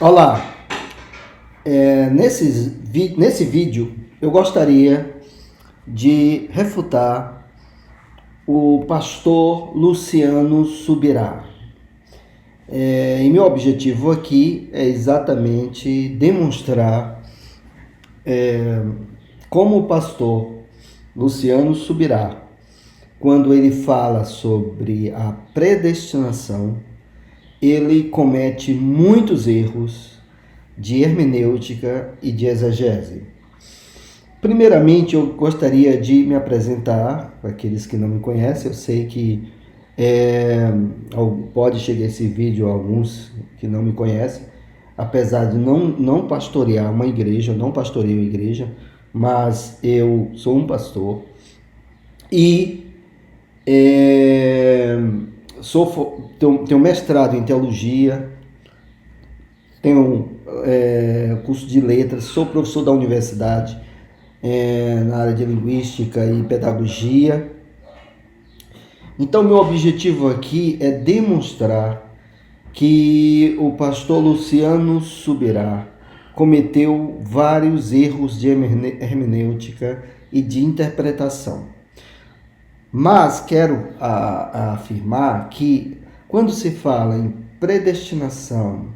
Olá, nesse vídeo eu gostaria de refutar o pastor Luciano Subirá. E meu objetivo aqui é exatamente demonstrar como o pastor Luciano Subirá, quando ele fala sobre a predestinação, ele comete muitos erros de hermenêutica e de exegese. Primeiramente, eu gostaria de me apresentar para aqueles que não me conhecem. Eu sei que pode chegar esse vídeo a alguns que não me conhecem, apesar de não pastorear uma igreja, eu não pastoreio a igreja, mas eu sou um pastor e tenho mestrado em teologia, tenho curso de letras, sou professor da universidade na área de linguística e pedagogia. Então, meu objetivo aqui é demonstrar que o pastor Luciano Subirá cometeu vários erros de hermenêutica e de interpretação. Mas quero afirmar que quando se fala em predestinação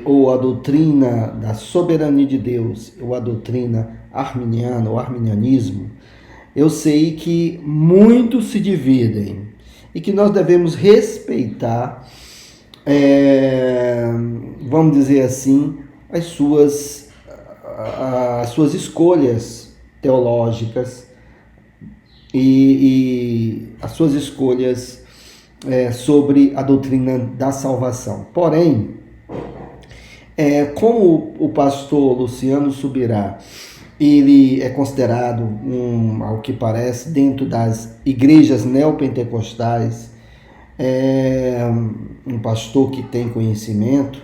ou a doutrina da soberania de Deus, ou a doutrina arminiana, ou arminianismo, eu sei que muitos se dividem e que nós devemos respeitar, vamos dizer assim, as suas escolhas teológicas e as suas escolhas sobre a doutrina da salvação. Porém, como o pastor Luciano Subirá, ele é considerado, ao que parece, dentro das igrejas neopentecostais, um pastor que tem conhecimento,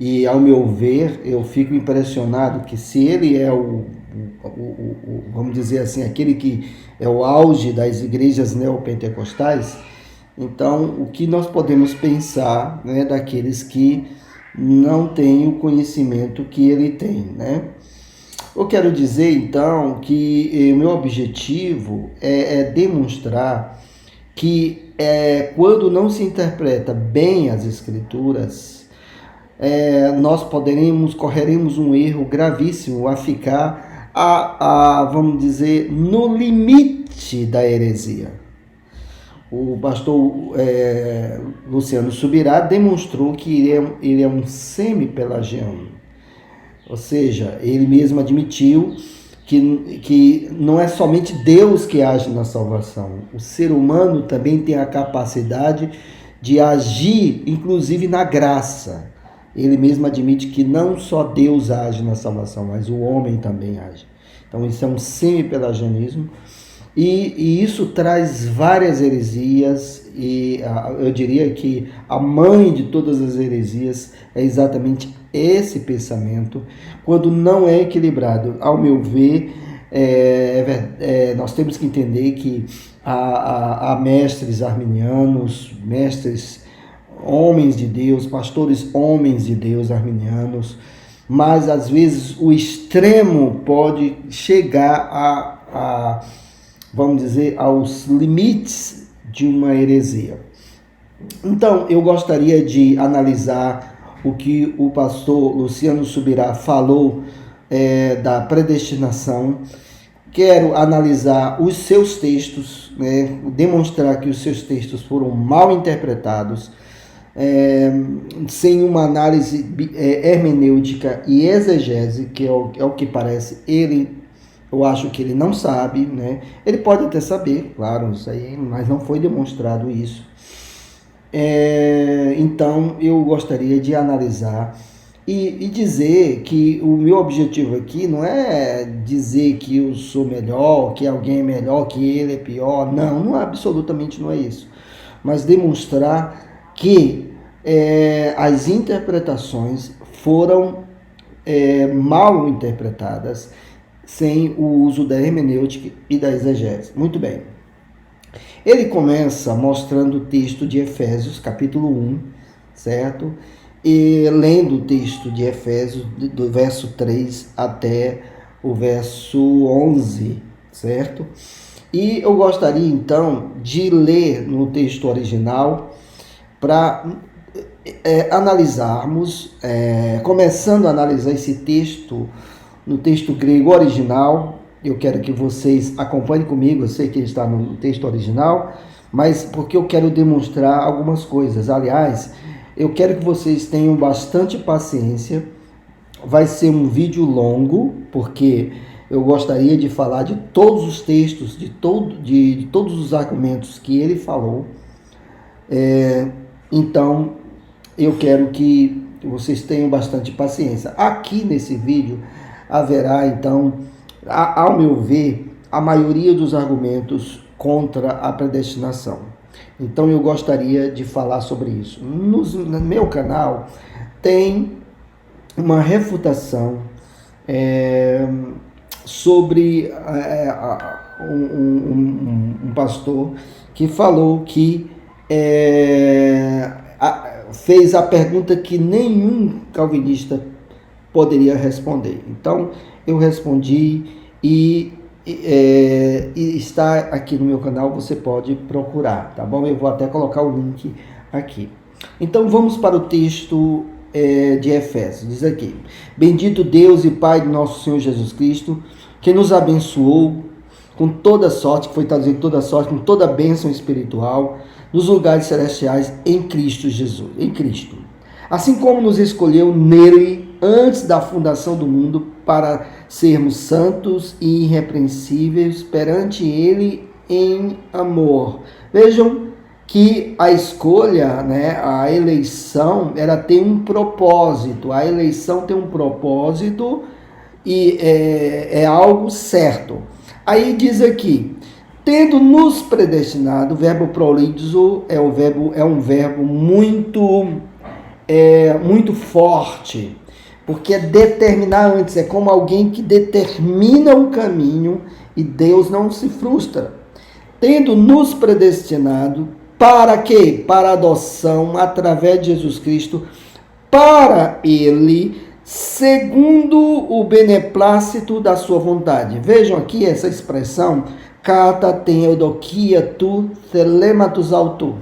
e ao meu ver, eu fico impressionado que se ele é vamos dizer assim, aquele que é o auge das igrejas neopentecostais, então o que nós podemos pensar, né, daqueles que não têm o conhecimento que ele tem, né? Eu quero dizer então que o meu objetivo é demonstrar que quando não se interpreta bem as escrituras, nós correremos um erro gravíssimo a ficar, vamos dizer, no limite da heresia. O pastor Luciano Subirá demonstrou que ele é um semi-pelagiano, ou seja, ele mesmo admitiu que não é somente Deus que age na salvação, o ser humano também tem a capacidade de agir, inclusive na graça. Ele mesmo admite que não só Deus age na salvação, mas o homem também age. Então isso é um semi-pelagianismo. E isso traz várias heresias, e eu diria que a mãe de todas as heresias é exatamente esse pensamento, quando não é equilibrado. Ao meu ver, nós temos que entender que há mestres arminianos, mestres homens de Deus, pastores homens de Deus arminianos, mas às vezes o extremo pode chegar vamos dizer, aos limites de uma heresia. Então, eu gostaria de analisar o que o pastor Luciano Subirá falou da predestinação. Quero analisar os seus textos, né, demonstrar que os seus textos foram mal interpretados, sem uma análise hermenêutica e exegese, que é o que parece eu acho que ele não sabe, né? Ele pode até saber, claro, isso aí, mas não foi demonstrado isso. Então, eu gostaria de analisar e dizer que o meu objetivo aqui não é dizer que eu sou melhor, que alguém é melhor, que ele é pior. Não, absolutamente não é isso. Mas demonstrar que as interpretações foram mal interpretadas, sem o uso da hermenêutica e da exegese. Muito bem. Ele começa mostrando o texto de Efésios, capítulo 1, certo? e lendo o texto de Efésios, do verso 3 até o verso 11, certo? E eu gostaria então de ler no texto original para analisarmos, começando a analisar esse texto no texto grego original. Eu quero que vocês acompanhem comigo, eu sei que ele está no texto original, mas porque eu quero demonstrar algumas coisas. Aliás, eu quero que vocês tenham bastante paciência. Vai ser um vídeo longo, porque eu gostaria de falar de todos os textos, de todos os argumentos que ele falou. Então, eu quero que vocês tenham bastante paciência. Aqui nesse vídeo haverá, então, ao meu ver, a maioria dos argumentos contra a predestinação. Então, eu gostaria de falar sobre isso. No meu canal tem uma refutação sobre um pastor que falou que fez a pergunta que nenhum calvinista poderia responder. Então, eu respondi e está aqui no meu canal, você pode procurar, tá bom? Eu vou até colocar o link aqui. Então, vamos para o texto de Efésios. Diz aqui: bendito Deus e Pai de nosso Senhor Jesus Cristo, que nos abençoou com toda sorte, que foi traduzido toda sorte, com toda bênção espiritual, nos lugares celestiais em Cristo Jesus, em Cristo. Assim como nos escolheu nele antes da fundação do mundo para sermos santos e irrepreensíveis perante ele em amor. Vejam que a escolha, a eleição, ela tem um propósito. A eleição tem um propósito e é algo certo. Aí diz aqui: tendo nos predestinado. O verbo prolizo é um verbo muito forte, porque é determinar antes, é como alguém que determina o caminho, e Deus não se frustra. Tendo nos predestinado, para quê? Para a adoção através de Jesus Cristo, para ele, segundo o beneplácito da sua vontade. Vejam aqui essa expressão: kata ten eudokia tu thelematus autu.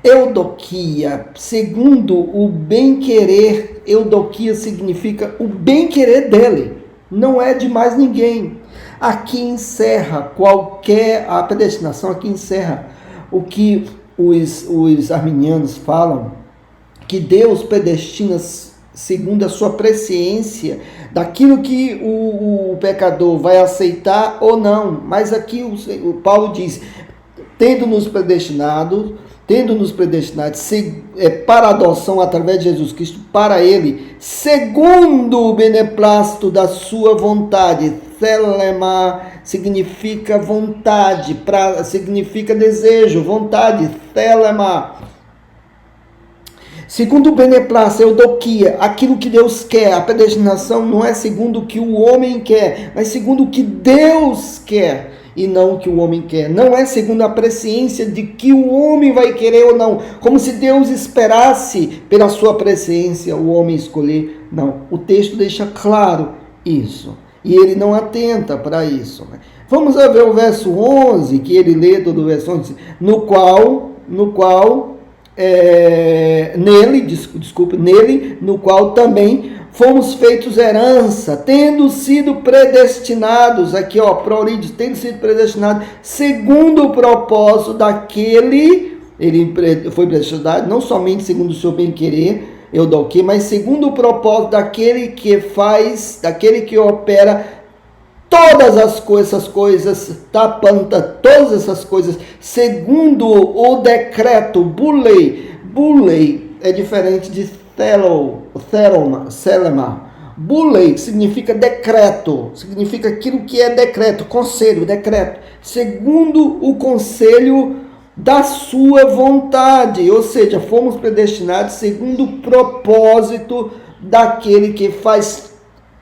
Eudokia, segundo o bem-querer. Eudokia significa o bem-querer dele, não é de mais ninguém. Aqui encerra a predestinação, aqui encerra o que os arminianos falam, que Deus predestina segundo a sua presciência, daquilo que o pecador vai aceitar ou não. Mas aqui o Paulo diz: tendo-nos predestinado para a adoção através de Jesus Cristo, para ele, segundo o beneplácito da sua vontade. Thelema significa vontade, significa desejo, vontade, thelema. Segundo o beneplácito, eudokia, aquilo que Deus quer. A predestinação não é segundo o que o homem quer, mas segundo o que Deus quer e não o que o homem quer. Não é segundo a presciência de que o homem vai querer ou não, como se Deus esperasse pela sua presciência o homem escolher. Não, o texto deixa claro isso, e ele não atenta para isso. Vamos ver o verso 11, que ele lê todo o verso 11, no qual no qual também fomos feitos herança, tendo sido predestinados, aqui prolídios, tendo sido predestinados, segundo o propósito daquele, ele foi predestinado, não somente segundo o seu bem-querer, eudokia, mas segundo o propósito daquele que opera todas essas coisas, todas essas coisas, segundo o decreto, bulei é diferente de thelema. Bulei significa decreto, significa aquilo que é decreto, conselho, decreto, segundo o conselho da sua vontade, ou seja, fomos predestinados segundo o propósito daquele que faz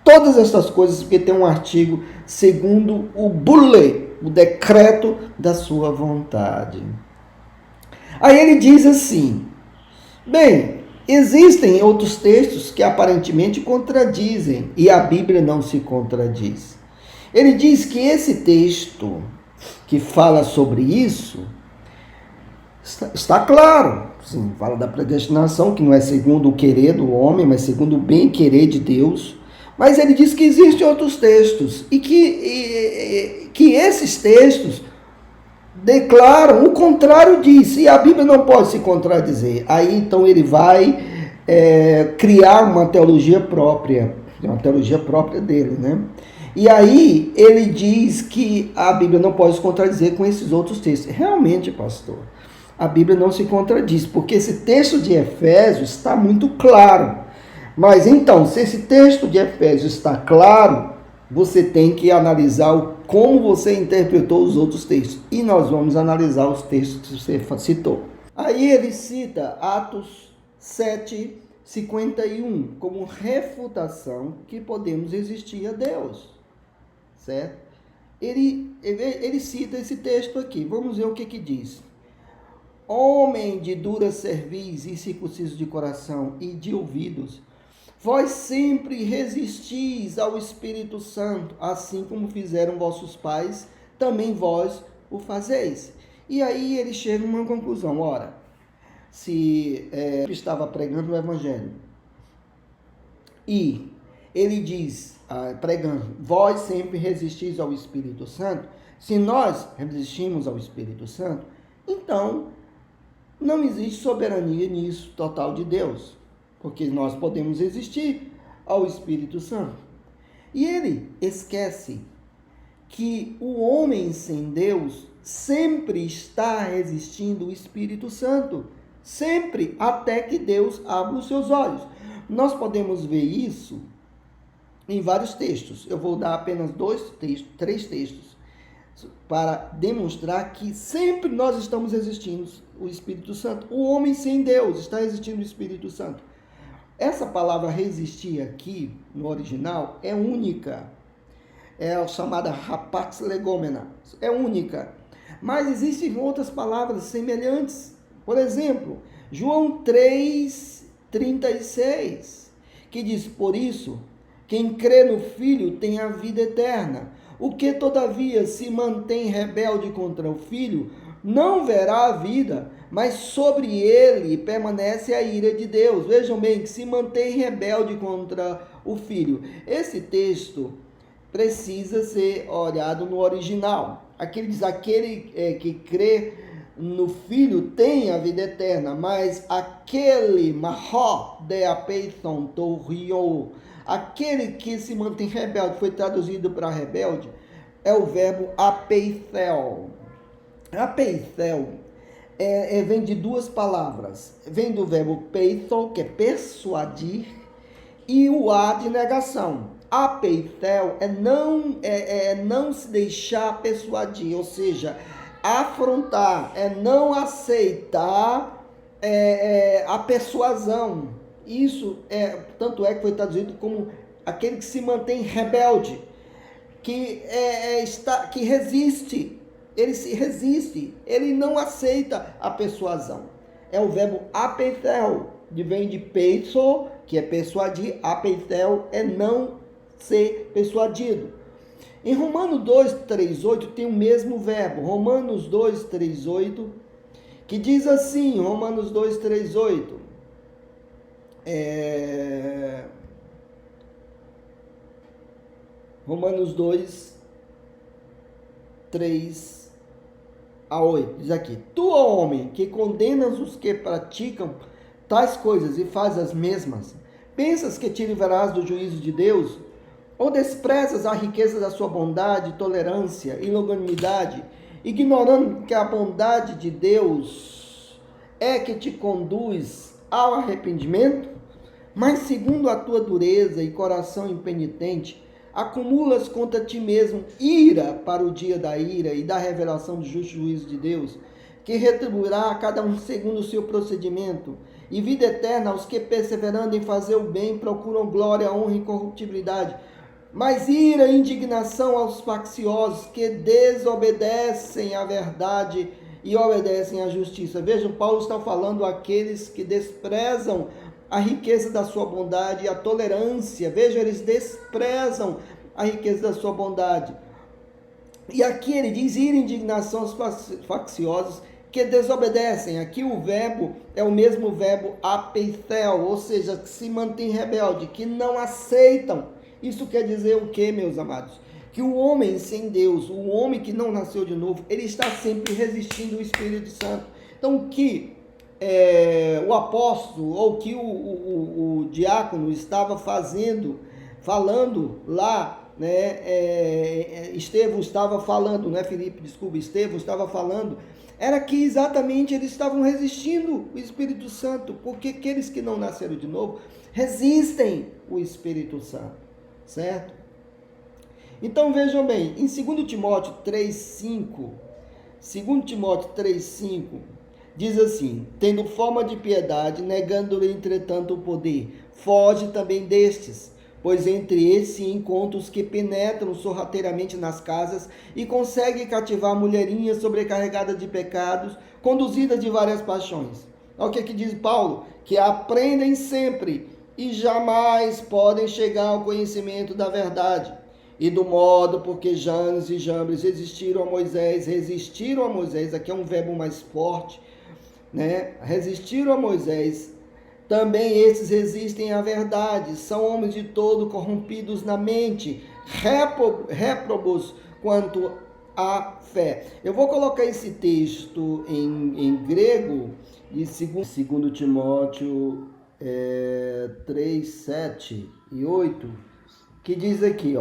todas essas coisas, porque tem um artigo, segundo o bulei, o decreto da sua vontade. Aí ele diz assim: bem, Existem outros textos que aparentemente contradizem, e a Bíblia não se contradiz. Ele diz que esse texto que fala sobre isso está claro. Sim, fala da predestinação, que não é segundo o querer do homem, mas segundo o bem-querer de Deus. Mas ele diz que existem outros textos e que esses textos declaram o contrário disso, e a Bíblia não pode se contradizer. Aí então ele vai criar uma teologia própria dele, né? E aí ele diz que a Bíblia não pode se contradizer com esses outros textos. Realmente, pastor, a Bíblia não se contradiz, porque esse texto de Efésios está muito claro. Mas então, se esse texto de Efésios está claro, você tem que analisar como você interpretou os outros textos. E nós vamos analisar os textos que você citou. Aí ele cita Atos 7:51 como refutação que podemos existir a Deus. Certo? Ele cita esse texto aqui. Vamos ver o que diz. Homem de dura cerviz e circunciso de coração e de ouvidos, vós sempre resistis ao Espírito Santo, assim como fizeram vossos pais, também vós o fazeis. E aí ele chega a uma conclusão. Ora, se estava pregando o Evangelho e ele diz, pregando, vós sempre resistis ao Espírito Santo, se nós resistimos ao Espírito Santo, então não existe soberania nisso total de Deus, porque nós podemos resistir ao Espírito Santo. E ele esquece que o homem sem Deus sempre está resistindo ao Espírito Santo, sempre, até que Deus abra os seus olhos. Nós podemos ver isso em vários textos. Eu vou dar apenas três textos, para demonstrar que sempre nós estamos resistindo o Espírito Santo. O homem sem Deus está resistindo o Espírito Santo. Essa palavra resistir aqui, no original, é única. É a chamada rapax legomena. É única. Mas existem outras palavras semelhantes. Por exemplo, João 3:36, que diz, por isso, quem crê no Filho tem a vida eterna. O que, todavia, se mantém rebelde contra o Filho, não verá a vida, mas sobre ele permanece a ira de Deus. Vejam bem, que se mantém rebelde contra o Filho. Esse texto precisa ser olhado no original. Aqui diz, aquele que crê no Filho tem a vida eterna, mas aquele mahó de apeithon torrio, aquele que se mantém rebelde, foi traduzido para rebelde, é o verbo apeithel. Apeithel vem de duas palavras. Vem do verbo peithol, que é persuadir, e o a de negação. Apeithel é não se deixar persuadir, ou seja, afrontar, é não aceitar a persuasão. Isso tanto é que foi traduzido como aquele que se mantém rebelde, que resiste, ele se resiste, ele não aceita a persuasão. É o verbo apeithel, que vem de peitho, que é persuadir, apeithel é não ser persuadido. Em Romanos 2:3:8 tem o mesmo verbo, Romanos 2:3:8, que diz assim, Romanos 2:3:8, Romanos 2:3-8, diz aqui, tu, ó homem, que condenas os que praticam tais coisas e faz as mesmas, pensas que te livrarás do juízo de Deus? Ou desprezas a riqueza da sua bondade, tolerância e longanimidade, ignorando que a bondade de Deus é que te conduz ao arrependimento? Mas segundo a tua dureza e coração impenitente, acumulas contra ti mesmo ira para o dia da ira e da revelação do justo juízo de Deus, que retribuirá a cada um segundo o seu procedimento, e vida eterna aos que, perseverando em fazer o bem, procuram glória, honra e incorruptibilidade. Mas ira e indignação aos facciosos que desobedecem à verdade e obedecem à justiça. Vejam, Paulo está falando àqueles que desprezam a riqueza da sua bondade e a tolerância. Veja, eles desprezam a riqueza da sua bondade. E aqui ele diz ir indignação aos facciosos que desobedecem. Aqui o verbo é o mesmo verbo apeithel, ou seja, que se mantém rebelde, que não aceitam. Isso quer dizer o que, meus amados? Que o homem sem Deus, o homem que não nasceu de novo, ele está sempre resistindo ao Espírito Santo. Então, o que o apóstolo, ou que o diácono estava falando lá, Estevão estava falando, Estevão estava falando, era que exatamente eles estavam resistindo o Espírito Santo, porque aqueles que não nasceram de novo resistem o Espírito Santo, certo? Então vejam bem, em 2 Timóteo 3,5, diz assim: tendo forma de piedade, negando-lhe entretanto o poder, foge também destes, pois entre eles se encontram os que penetram sorrateiramente nas casas e conseguem cativar mulherinhas sobrecarregadas de pecados, conduzidas de várias paixões. Olha o que diz Paulo: que aprendem sempre e jamais podem chegar ao conhecimento da verdade. E do modo porque Janes e Jambres resistiram a Moisés, aqui é um verbo mais forte, resistiram a Moisés, também esses resistem à verdade, são homens de todo corrompidos na mente, réprobos quanto à fé. Eu vou colocar esse texto em grego, de 2 Timóteo 3, 7 e 8, que diz aqui,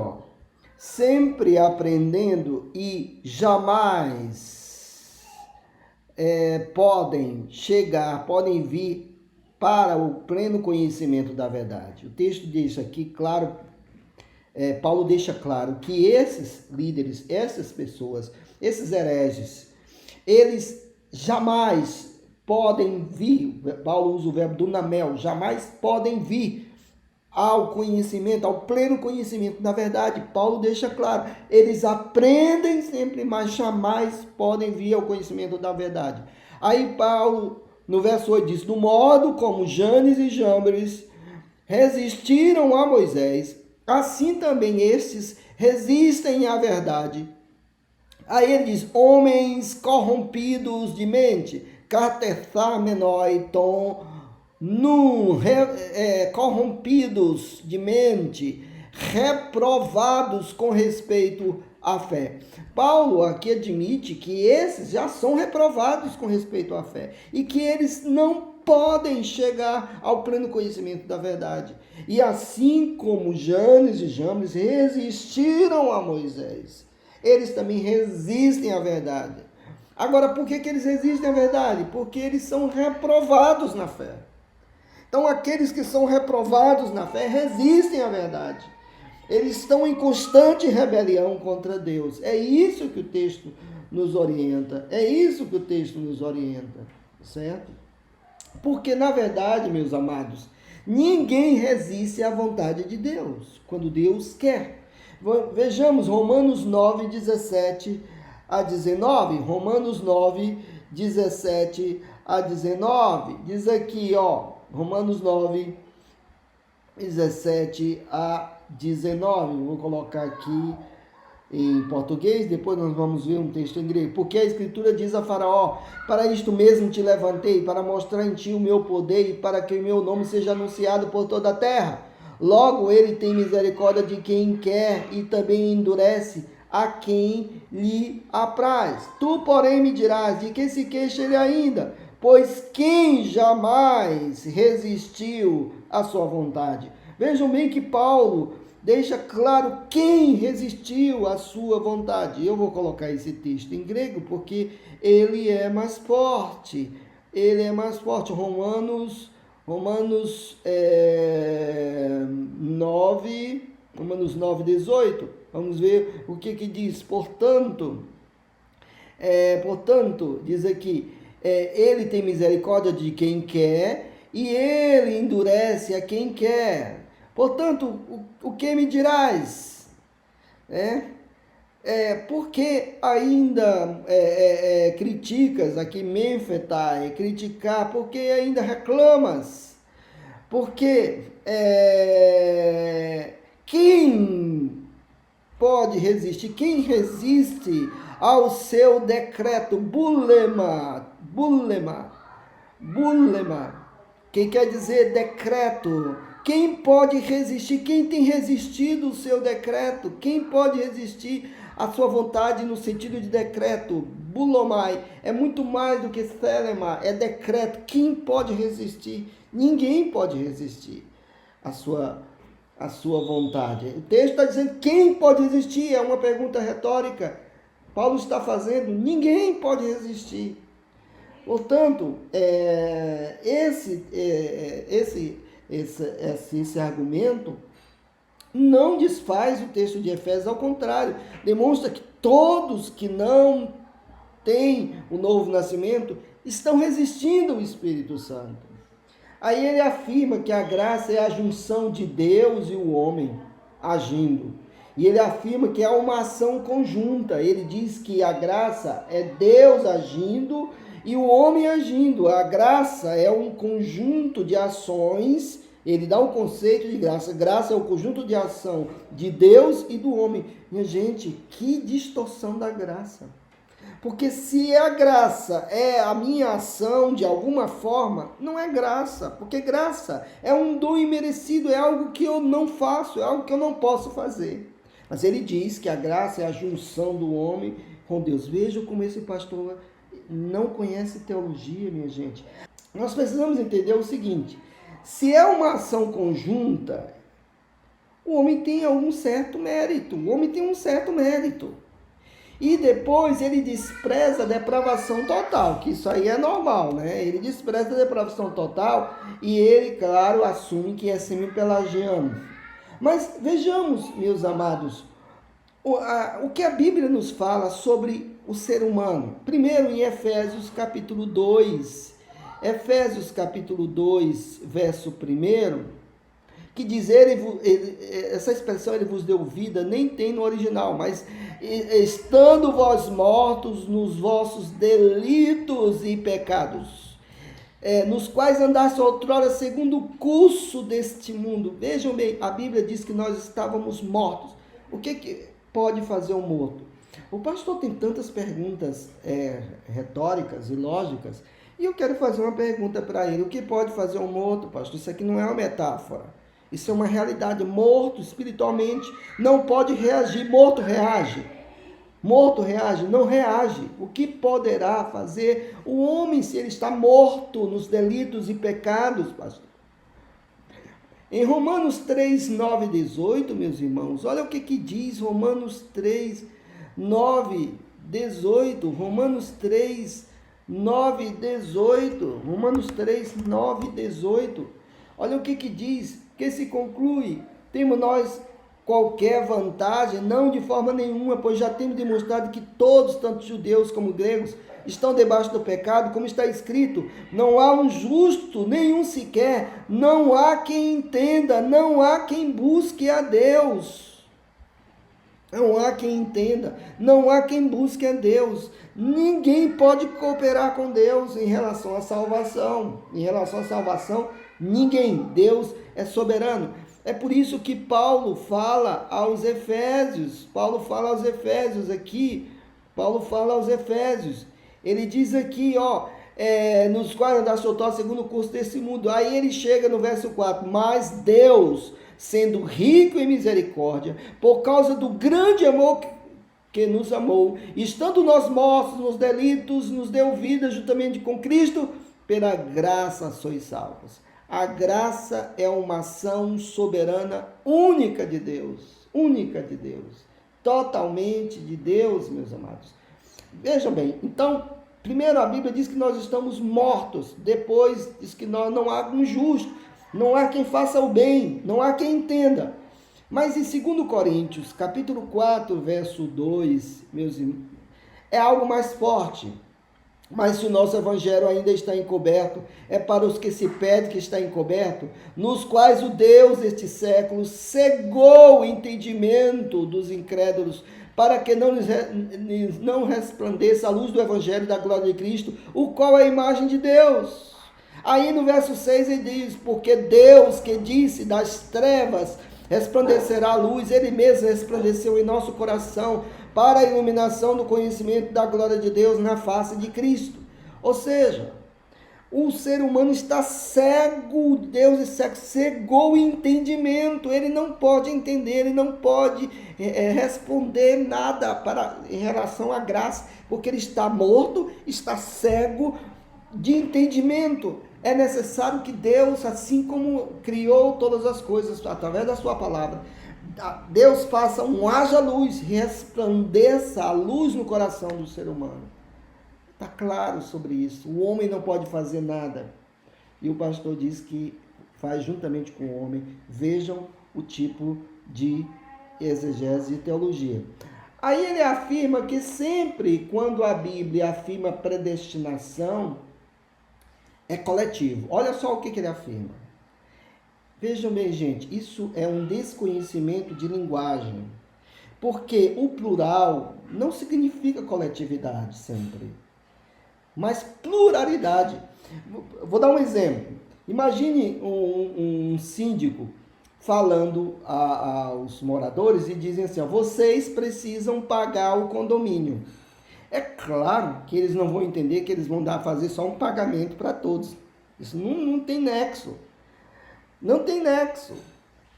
sempre aprendendo e jamais podem vir para o pleno conhecimento da verdade. O texto deixa aqui claro, Paulo deixa claro que esses líderes, essas pessoas, esses hereges, eles jamais podem vir, Paulo usa o verbo dunamel, jamais podem vir ao conhecimento, ao pleno conhecimento da verdade. Paulo deixa claro, eles aprendem sempre, mas jamais podem vir ao conhecimento da verdade. Aí Paulo, no verso 8, diz: do modo como Janes e Jambres resistiram a Moisés, assim também estes resistem à verdade. Aí ele diz: homens corrompidos de mente, corrompidos de mente, reprovados com respeito à fé. Paulo aqui admite que esses já são reprovados com respeito à fé e que eles não podem chegar ao pleno conhecimento da verdade. E assim como Janes e Jambres resistiram a Moisés, eles também resistem à verdade. Agora, por que eles resistem à verdade? Porque eles são reprovados na fé. Então, aqueles que são reprovados na fé resistem à verdade. Eles estão em constante rebelião contra Deus. É isso que o texto nos orienta. Certo? Porque, na verdade, meus amados, ninguém resiste à vontade de Deus, quando Deus quer. Vejamos Romanos 9, 17 a 19. Romanos 9, 17 a 19. Diz aqui, Romanos 9, 17 a 19. Vou colocar aqui em português, depois nós vamos ver um texto em grego. Porque a Escritura diz a Faraó: para isto mesmo te levantei, para mostrar em ti o meu poder e para que o meu nome seja anunciado por toda a terra. Logo ele tem misericórdia de quem quer e também endurece a quem lhe apraz. Tu, porém, me dirás: de que se queixa ele ainda? Pois quem jamais resistiu à sua vontade? Vejam bem que Paulo deixa claro quem resistiu à sua vontade. Eu vou colocar esse texto em grego porque ele é mais forte. Romanos 9, 18. Vamos ver o que diz. Portanto, diz aqui, ele tem misericórdia de quem quer e ele endurece a quem quer. Portanto, o que me dirás? Porque ainda criticas, aqui menfetai, criticar, porque ainda reclamas? Porque quem pode resistir? Quem resiste ao seu decreto? Bulema, que quer dizer decreto. Quem pode resistir? Quem tem resistido o seu decreto? Quem pode resistir à sua vontade no sentido de decreto? Bulomai é muito mais do que Selema, é decreto. Quem pode resistir? Ninguém pode resistir à sua vontade. O texto está dizendo quem pode resistir? É uma pergunta retórica. Paulo está fazendo, ninguém pode resistir. Portanto, esse argumento não desfaz o texto de Efésios, ao contrário, demonstra que todos que não têm o novo nascimento estão resistindo ao Espírito Santo. Aí ele afirma que a graça é a junção de Deus e o homem agindo. E ele afirma que é uma ação conjunta. Ele diz que a graça é Deus agindo e o homem agindo. A graça é um conjunto de ações. Ele dá o conceito de graça. Graça é o conjunto de ação de Deus e do homem. Minha gente, que distorção da graça. Porque se a graça é a minha ação de alguma forma, não é graça. Porque graça é um dom imerecido, é algo que eu não faço, é algo que eu não posso fazer. Mas ele diz que a graça é a junção do homem com Deus. Veja como esse pastor não conhece teologia, minha gente. Nós precisamos entender o seguinte: se é uma ação conjunta, o homem tem algum certo mérito. O homem tem um certo mérito. E depois ele despreza a depravação total, que isso aí é normal, né? Ele despreza a depravação total e ele, claro, assume que é semi-pelagiano. Mas vejamos, meus amados, o que a Bíblia nos fala sobre o ser humano. Primeiro em Efésios capítulo 2, verso 1, que diz, essa expressão ele vos deu vida, nem tem no original, mas estando vós mortos nos vossos delitos e pecados, nos quais andaste outrora segundo o curso deste mundo. Vejam bem, a Bíblia diz que nós estávamos mortos. O que pode fazer um morto? O pastor tem tantas perguntas retóricas e lógicas, e eu quero fazer uma pergunta para ele. O que pode fazer um morto, pastor? Isso aqui não é uma metáfora. Isso é uma realidade. Morto espiritualmente não pode reagir. Morto reage. Morto reage? Não reage. O que poderá fazer o homem se ele está morto nos delitos e pecados, pastor? Em Romanos 3, 9 e 18, meus irmãos, olha o que diz Romanos 3, 9, 18. Romanos 3, 9 e 18. Romanos 3, 9 e 18. Olha o que diz. Que se conclui, temos nós qualquer vantagem? Não, de forma nenhuma, pois já temos demonstrado que todos, tanto judeus como gregos, estão debaixo do pecado, como está escrito, não há um justo, nenhum sequer, não há quem entenda, não há quem busque a Deus. Não há quem entenda, não há quem busque a Deus. Ninguém pode cooperar com Deus em relação à salvação. Em relação à salvação, ninguém. Deus é soberano. É por isso que Paulo fala aos Efésios. Ele diz aqui, nos quais andaste outrora segundo o curso desse mundo. Aí ele chega no verso 4. Mas Deus, sendo rico em misericórdia, por causa do grande amor que nos amou, estando nós mortos nos delitos, nos deu vida juntamente com Cristo, pela graça sois salvos. A graça é uma ação soberana única de Deus, totalmente de Deus, meus amados. Vejam bem, então, primeiro a Bíblia diz que nós estamos mortos, depois diz que não há um justo, não há quem faça o bem, não há quem entenda. Mas em 2 Coríntios, capítulo 4, verso 2, meus irmãos, é algo mais forte. Mas se o nosso evangelho ainda está encoberto, é para os que se pede que está encoberto, nos quais o Deus deste século cegou o entendimento dos incrédulos, para que não resplandeça a luz do evangelho da glória de Cristo, o qual é a imagem de Deus. Aí no verso 6 ele diz, porque Deus que disse das trevas resplandecerá a luz, ele mesmo resplandeceu em nosso coração para a iluminação do conhecimento da glória de Deus na face de Cristo. Ou seja, o ser humano está cego, Deus cegou o entendimento, ele não pode entender, ele não pode responder nada em relação à graça, porque ele está morto, está cego de entendimento. É necessário que Deus, assim como criou todas as coisas através da sua palavra, Deus faça haja luz, resplandeça a luz no coração do ser humano. Está claro sobre isso. O homem não pode fazer nada. E o pastor diz que faz juntamente com o homem. Vejam o tipo de exegese e teologia. Aí ele afirma que sempre quando a Bíblia afirma predestinação, é coletivo. Olha só o que ele afirma. Vejam bem, gente, isso é um desconhecimento de linguagem. Porque o plural não significa coletividade sempre, mas pluralidade. Vou dar um exemplo. Imagine um síndico falando aos moradores e dizem assim, ó, vocês precisam pagar o condomínio. É claro que eles não vão entender que eles vão fazer só um pagamento para todos. Isso não tem nexo. Não tem nexo.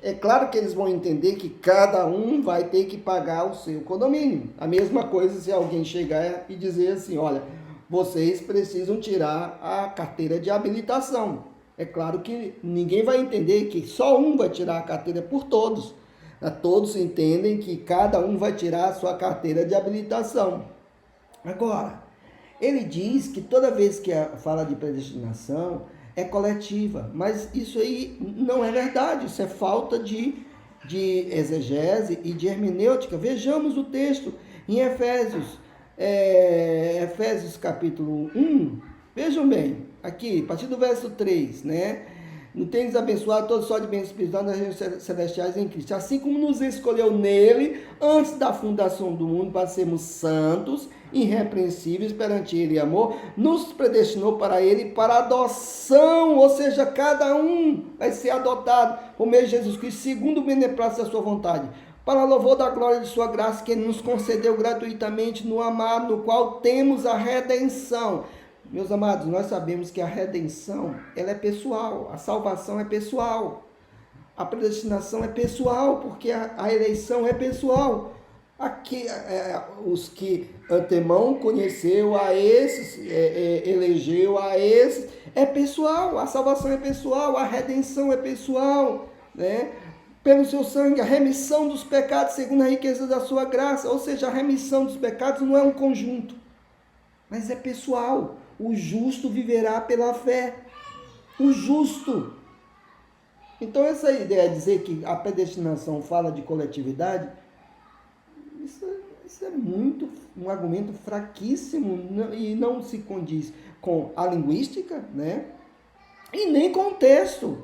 É claro que eles vão entender que cada um vai ter que pagar o seu condomínio. A mesma coisa se alguém chegar e dizer assim, olha, vocês precisam tirar a carteira de habilitação. É claro que ninguém vai entender que só um vai tirar a carteira por todos. Todos entendem que cada um vai tirar a sua carteira de habilitação. Agora, ele diz que toda vez que fala de predestinação é coletiva, mas isso aí não é verdade, isso é falta de exegese e de hermenêutica. Vejamos o texto em Efésios capítulo 1, vejam bem, aqui, a partir do verso 3, né? No tens abençoado todos só de bens espirituais nas regiões celestiais em Cristo, assim como nos escolheu nele, antes da fundação do mundo, para sermos santos, irrepreensíveis perante ele, amor, nos predestinou para ele, para adoção, ou seja, cada um vai ser adotado por meio de Jesus Cristo, segundo o beneplácito da sua vontade, para louvor da glória de sua graça, que ele nos concedeu gratuitamente no amado, no qual temos a redenção. Meus amados, nós sabemos que a redenção, ela é pessoal, a salvação é pessoal, a predestinação é pessoal, porque a eleição é pessoal. Aqui, os que antemão conheceu a esses, elegeu a esses, é pessoal, a salvação é pessoal, a redenção é pessoal, né? Pelo seu sangue, a remissão dos pecados segundo a riqueza da sua graça, ou seja, a remissão dos pecados não é um conjunto, mas é pessoal. O justo viverá pela fé. O justo. Então essa ideia de dizer que a predestinação fala de coletividade, isso é muito um argumento fraquíssimo e não se condiz com a linguística, né? E nem com o texto.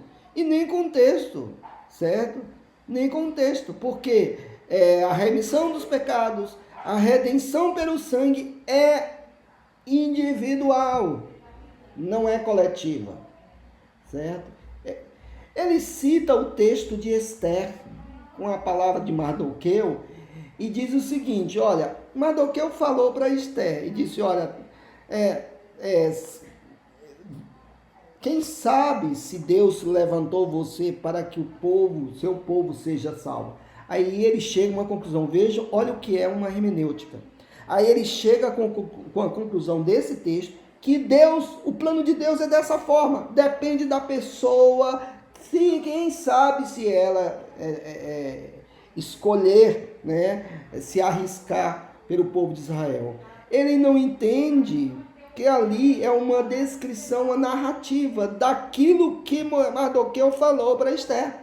Certo? Nem com o texto. Porque a remissão dos pecados, a redenção pelo sangue é individual, não é coletiva, certo? Ele cita o texto de Esther com a palavra de Mardoqueu e diz o seguinte, olha, Mardoqueu falou para Esther e disse, olha, quem sabe se Deus levantou você para que seu povo seja salvo. Aí ele chega a uma conclusão, veja, olha o que é uma hermenêutica. Aí ele chega com a conclusão desse texto, que Deus, o plano de Deus é dessa forma, depende da pessoa, quem sabe se ela escolher, né, se arriscar pelo povo de Israel. Ele não entende que ali é uma descrição, uma narrativa daquilo que Mardoqueu falou para Esther.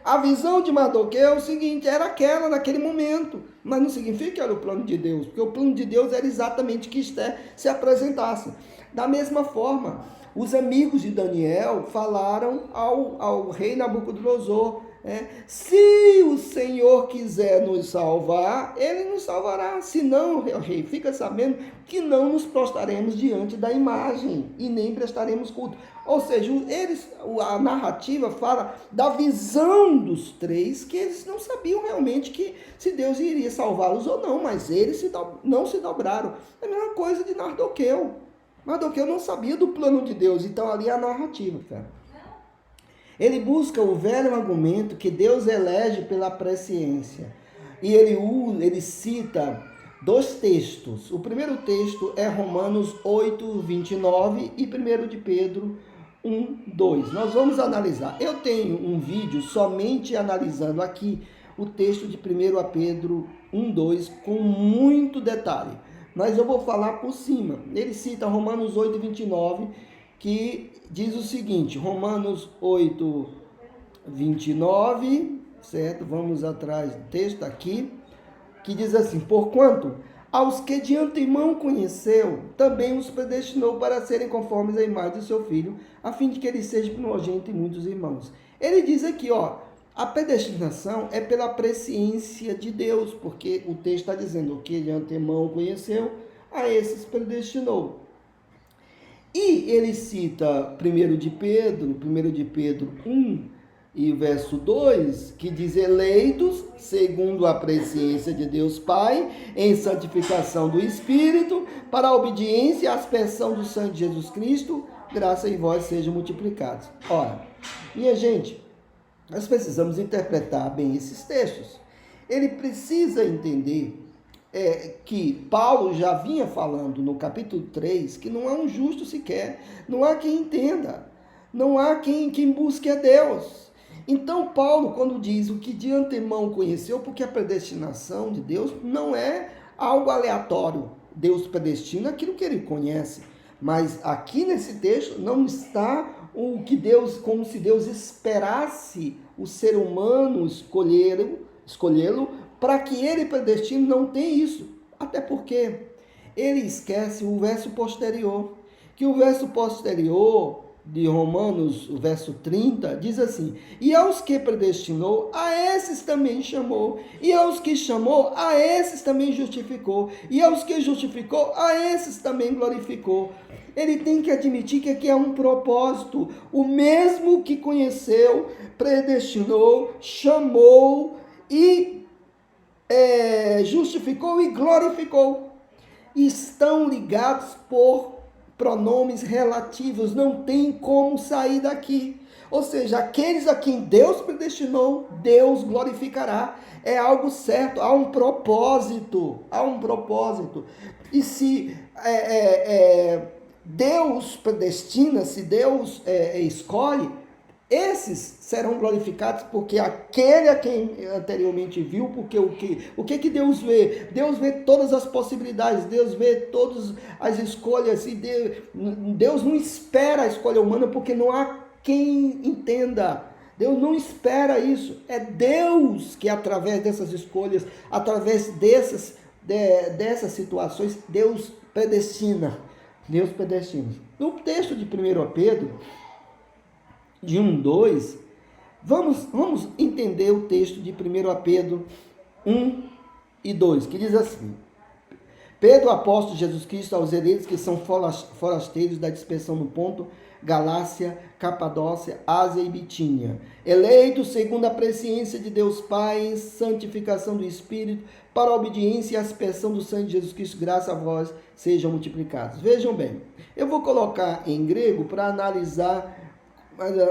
A visão de Mardoqueu é o seguinte, era aquela naquele momento, mas não significa que era o plano de Deus, porque o plano de Deus era exatamente que Esther se apresentasse. Da mesma forma, os amigos de Daniel falaram ao rei Nabucodonosor, se o Senhor quiser nos salvar, ele nos salvará, se não, rei, fica sabendo que não nos prostraremos diante da imagem e nem prestaremos culto. Ou seja, a narrativa fala da visão dos três, que eles não sabiam realmente que se Deus iria salvá-los ou não, mas eles não se dobraram. É a mesma coisa de Mardoqueu. Mardoqueu não sabia do plano de Deus, então ali é a narrativa. Ele busca o velho argumento que Deus elege pela presciência. E ele cita dois textos. O primeiro texto é Romanos 8, 29 e 1 de Pedro 1, 2. Nós vamos analisar. Eu tenho um vídeo somente analisando aqui o texto de 1 Pedro 1, 2 com muito detalhe. Mas eu vou falar por cima. Ele cita Romanos 8, 29, que diz o seguinte, Romanos 8, 29, certo? Vamos atrás do texto aqui, que diz assim, porquanto aos que de antemão conheceu, também os predestinou para serem conformes à imagem do seu Filho, a fim de que ele seja primogênito em muitos irmãos. Ele diz aqui, a predestinação é pela presciência de Deus, porque o texto está dizendo, o que de antemão conheceu, a esses predestinou. E ele cita 1 de Pedro 1 e verso 2, que diz, eleitos segundo a presciência de Deus Pai, em santificação do Espírito, para a obediência e a aspersão do sangue de Jesus Cristo, graça em vós sejam multiplicados. Ora, minha gente, nós precisamos interpretar bem esses textos. Ele precisa entender que Paulo já vinha falando no capítulo 3, que não há um justo sequer, não há quem entenda, não há quem busque a Deus. Então Paulo, quando diz o que de antemão conheceu, porque a predestinação de Deus não é algo aleatório, Deus predestina aquilo que ele conhece, mas aqui nesse texto não está o que Deus, como se Deus esperasse o ser humano escolhê-lo para que ele predestine, não tem isso. Até porque ele esquece o verso posterior, que o verso posterior de Romanos, o verso 30, diz assim, e aos que predestinou, a esses também chamou, e aos que chamou, a esses também justificou, e aos que justificou, a esses também glorificou. Ele tem que admitir que aqui é um propósito, o mesmo que conheceu, predestinou, chamou e justificou e glorificou. Estão ligados por pronomes relativos, não tem como sair daqui. Ou seja, aqueles a quem Deus predestinou, Deus glorificará. É algo certo, há um propósito, E se Deus predestina, se Deus escolhe, esses serão glorificados, porque aquele a quem anteriormente viu, porque o que Deus vê? Deus vê todas as possibilidades, Deus vê todas as escolhas, e Deus não espera a escolha humana, porque não há quem entenda. Deus não espera isso. É Deus que, através dessas escolhas, através dessas situações, Deus predestina. No texto de 1 Pedro, de 1, 2, vamos entender o texto de 1 Pedro 1 e 2, que diz assim, Pedro, apóstolo de Jesus Cristo, aos eleitos que são forasteiros da dispersão no Ponto, Galácia, Capadócia, Ásia e Bitínia, eleitos segundo a presciência de Deus Pai, em santificação do Espírito, para a obediência e a aspersão do sangue de Jesus Cristo, graça a vós sejam multiplicados. Vejam bem, eu vou colocar em grego para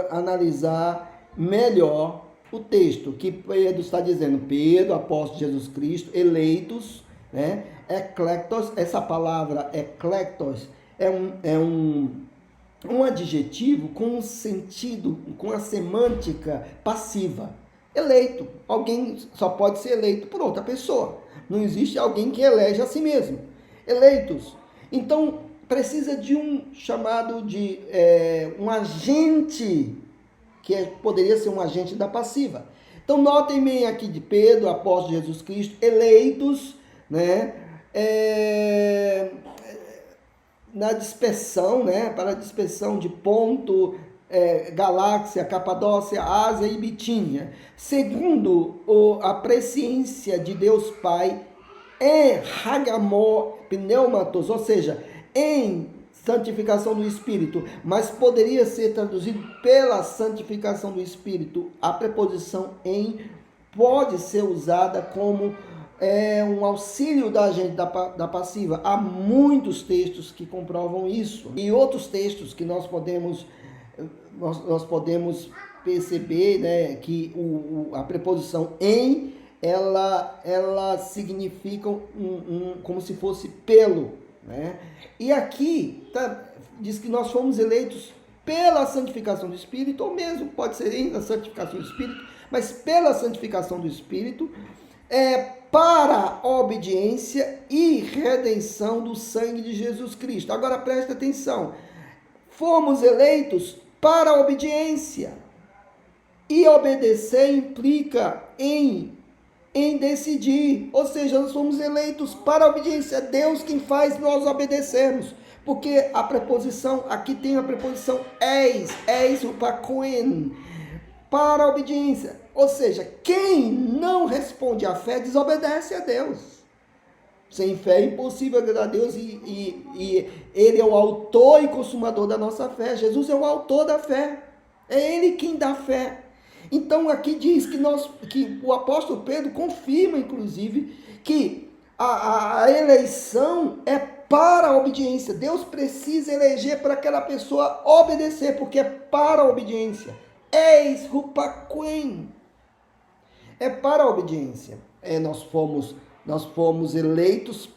analisar melhor o texto, que Pedro está dizendo, Pedro, apóstolo de Jesus Cristo, eleitos, né? Eclectos, essa palavra eclectos é um adjetivo com um sentido, com a semântica passiva. Eleito, alguém só pode ser eleito por outra pessoa, não existe alguém que elege a si mesmo. Eleitos, então precisa de um chamado de um agente, que poderia ser um agente da passiva. Então notem bem aqui de Pedro, apóstolo de Jesus Cristo, eleitos, né, na dispersão, né, para a dispersão de Ponto, Galáxia, Capadócia, Ásia e Bitínia, segundo a presciência de Deus Pai, Hagamor Pneumatos, ou seja, em santificação do Espírito, mas poderia ser traduzido pela santificação do Espírito. A preposição em pode ser usada como um auxílio da agente da passiva. Há muitos textos que comprovam isso. E outros textos que nós podemos perceber, né, que a preposição em, ela significa como se fosse pelo. Né? E aqui diz que nós fomos eleitos pela santificação do Espírito, ou mesmo pode ser em a santificação do Espírito, mas pela santificação do Espírito, para a obediência e redenção do sangue de Jesus Cristo. Agora presta atenção, fomos eleitos para a obediência, e obedecer implica em decidir, ou seja, nós somos eleitos para a obediência, é Deus quem faz nós obedecermos, porque a preposição, aqui tem a preposição eis upakoen, para a obediência, ou seja, quem não responde à fé desobedece a Deus. Sem fé é impossível agradar a Deus, e Ele é o autor e consumador da nossa fé. Jesus é o autor da fé, é Ele quem dá fé. Então aqui diz que o apóstolo Pedro confirma, inclusive, que a eleição é para a obediência. Deus precisa eleger para aquela pessoa obedecer, porque é para a obediência. Eis hupaquem. É para a obediência. Nós fomos eleitos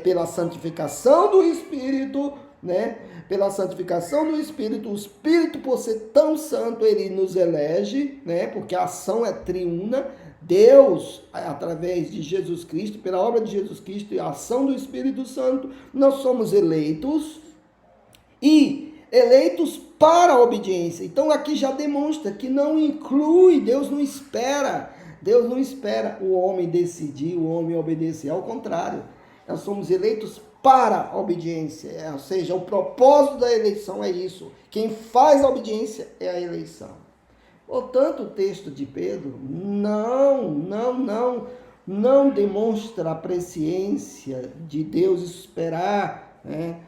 pela santificação do Espírito, né? Pela santificação do Espírito, o Espírito, por ser tão santo, ele nos elege, né? Porque a ação é triuna. Deus, através de Jesus Cristo, pela obra de Jesus Cristo e a ação do Espírito Santo, nós somos eleitos e eleitos para a obediência. Então aqui já demonstra que não inclui, Deus não espera o homem decidir, o homem obedecer. Ao contrário, nós somos eleitos para a obediência, ou seja, o propósito da eleição é isso. Quem faz a obediência é a eleição. Portanto, o texto de Pedro não demonstra a presciência de Deus esperar, né?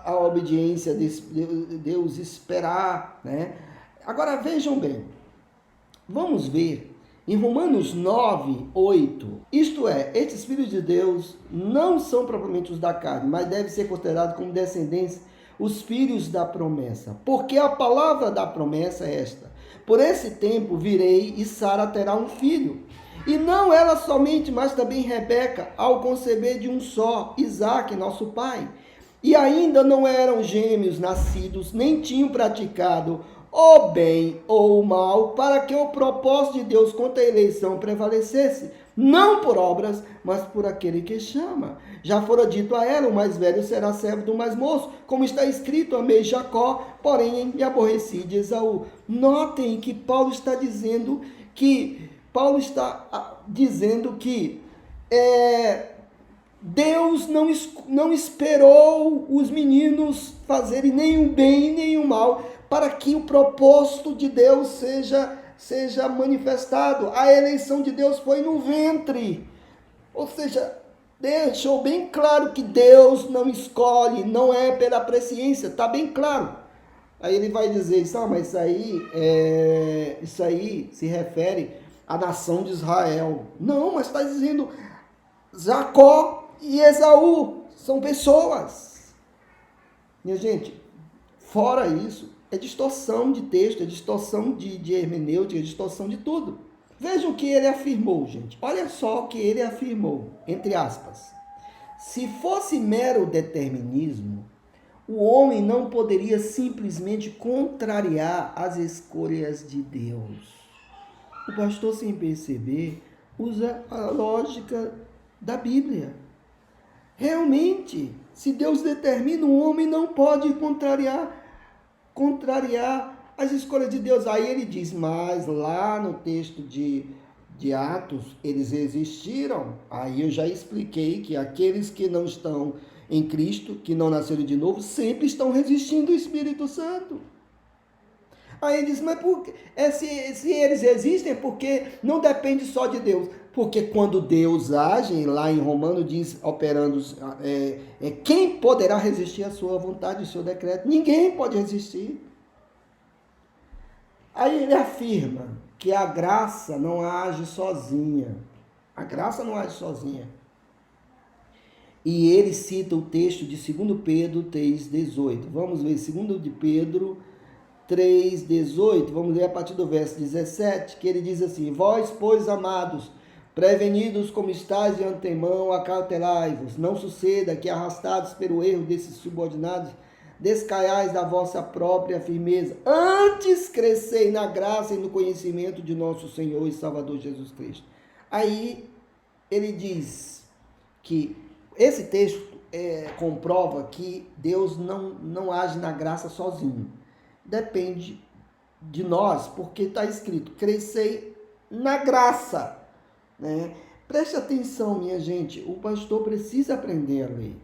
A obediência de Deus esperar, né? Agora vejam bem, vamos ver em Romanos 9, 8, isto é, estes filhos de Deus não são propriamente os da carne, mas devem ser considerados como descendentes, os filhos da promessa. Porque a palavra da promessa é esta: por esse tempo virei e Sara terá um filho. E não ela somente, mas também Rebeca, ao conceber de um só, Isaque, nosso pai. E ainda não eram gêmeos nascidos, nem tinham praticado o bem ou o mal, para que o propósito de Deus contra a eleição prevalecesse, não por obras, mas por aquele que chama. Já fora dito a ela: o mais velho será servo do mais moço, como está escrito: amei Jacó, porém me aborreci de Esaú. Notem que Paulo está dizendo que Deus não esperou os meninos fazerem nem o bem nem o mal, para que o propósito de Deus seja manifestado. A eleição de Deus foi no ventre. Ou seja, deixou bem claro que Deus não escolhe, não é pela presciência, está bem claro. Aí ele vai dizer, mas isso aí se refere à nação de Israel. Não, mas está dizendo Jacó e Esaú são pessoas. Minha gente, fora isso, é distorção de texto, é distorção de hermenêutica, é distorção de tudo. Vejam o que ele afirmou, gente. Olha só o que ele afirmou, entre aspas. Se fosse mero determinismo, o homem não poderia simplesmente contrariar as escolhas de Deus. O pastor, sem perceber, usa a lógica da Bíblia. Realmente, se Deus determina, o homem não pode contrariar as escolhas de Deus. Aí ele diz, mas lá no texto de Atos, eles existiram. Aí eu já expliquei que aqueles que não estão em Cristo, que não nasceram de novo, sempre estão resistindo ao Espírito Santo. Aí ele diz, mas se eles existem é porque não depende só de Deus. Porque quando Deus age, lá em Romanos diz, operando, quem poderá resistir à sua vontade, ao seu decreto? Ninguém pode resistir. Aí ele afirma que a graça não age sozinha. A graça não age sozinha. E ele cita o texto de 2 Pedro 3,18. Vamos ver 2 de Pedro 3,18. Vamos ler a partir do verso 17, que ele diz assim: vós, pois, amados, prevenidos como estáis de antemão, acautelai-vos. Não suceda que, arrastados pelo erro desses subordinados, descaiais da vossa própria firmeza. Antes crescei na graça e no conhecimento de nosso Senhor e Salvador Jesus Cristo. Aí ele diz que esse texto comprova que Deus não age na graça sozinho. Depende de nós, porque está escrito, crescei na graça. Né? Preste atenção, minha gente, o pastor precisa aprender a ler.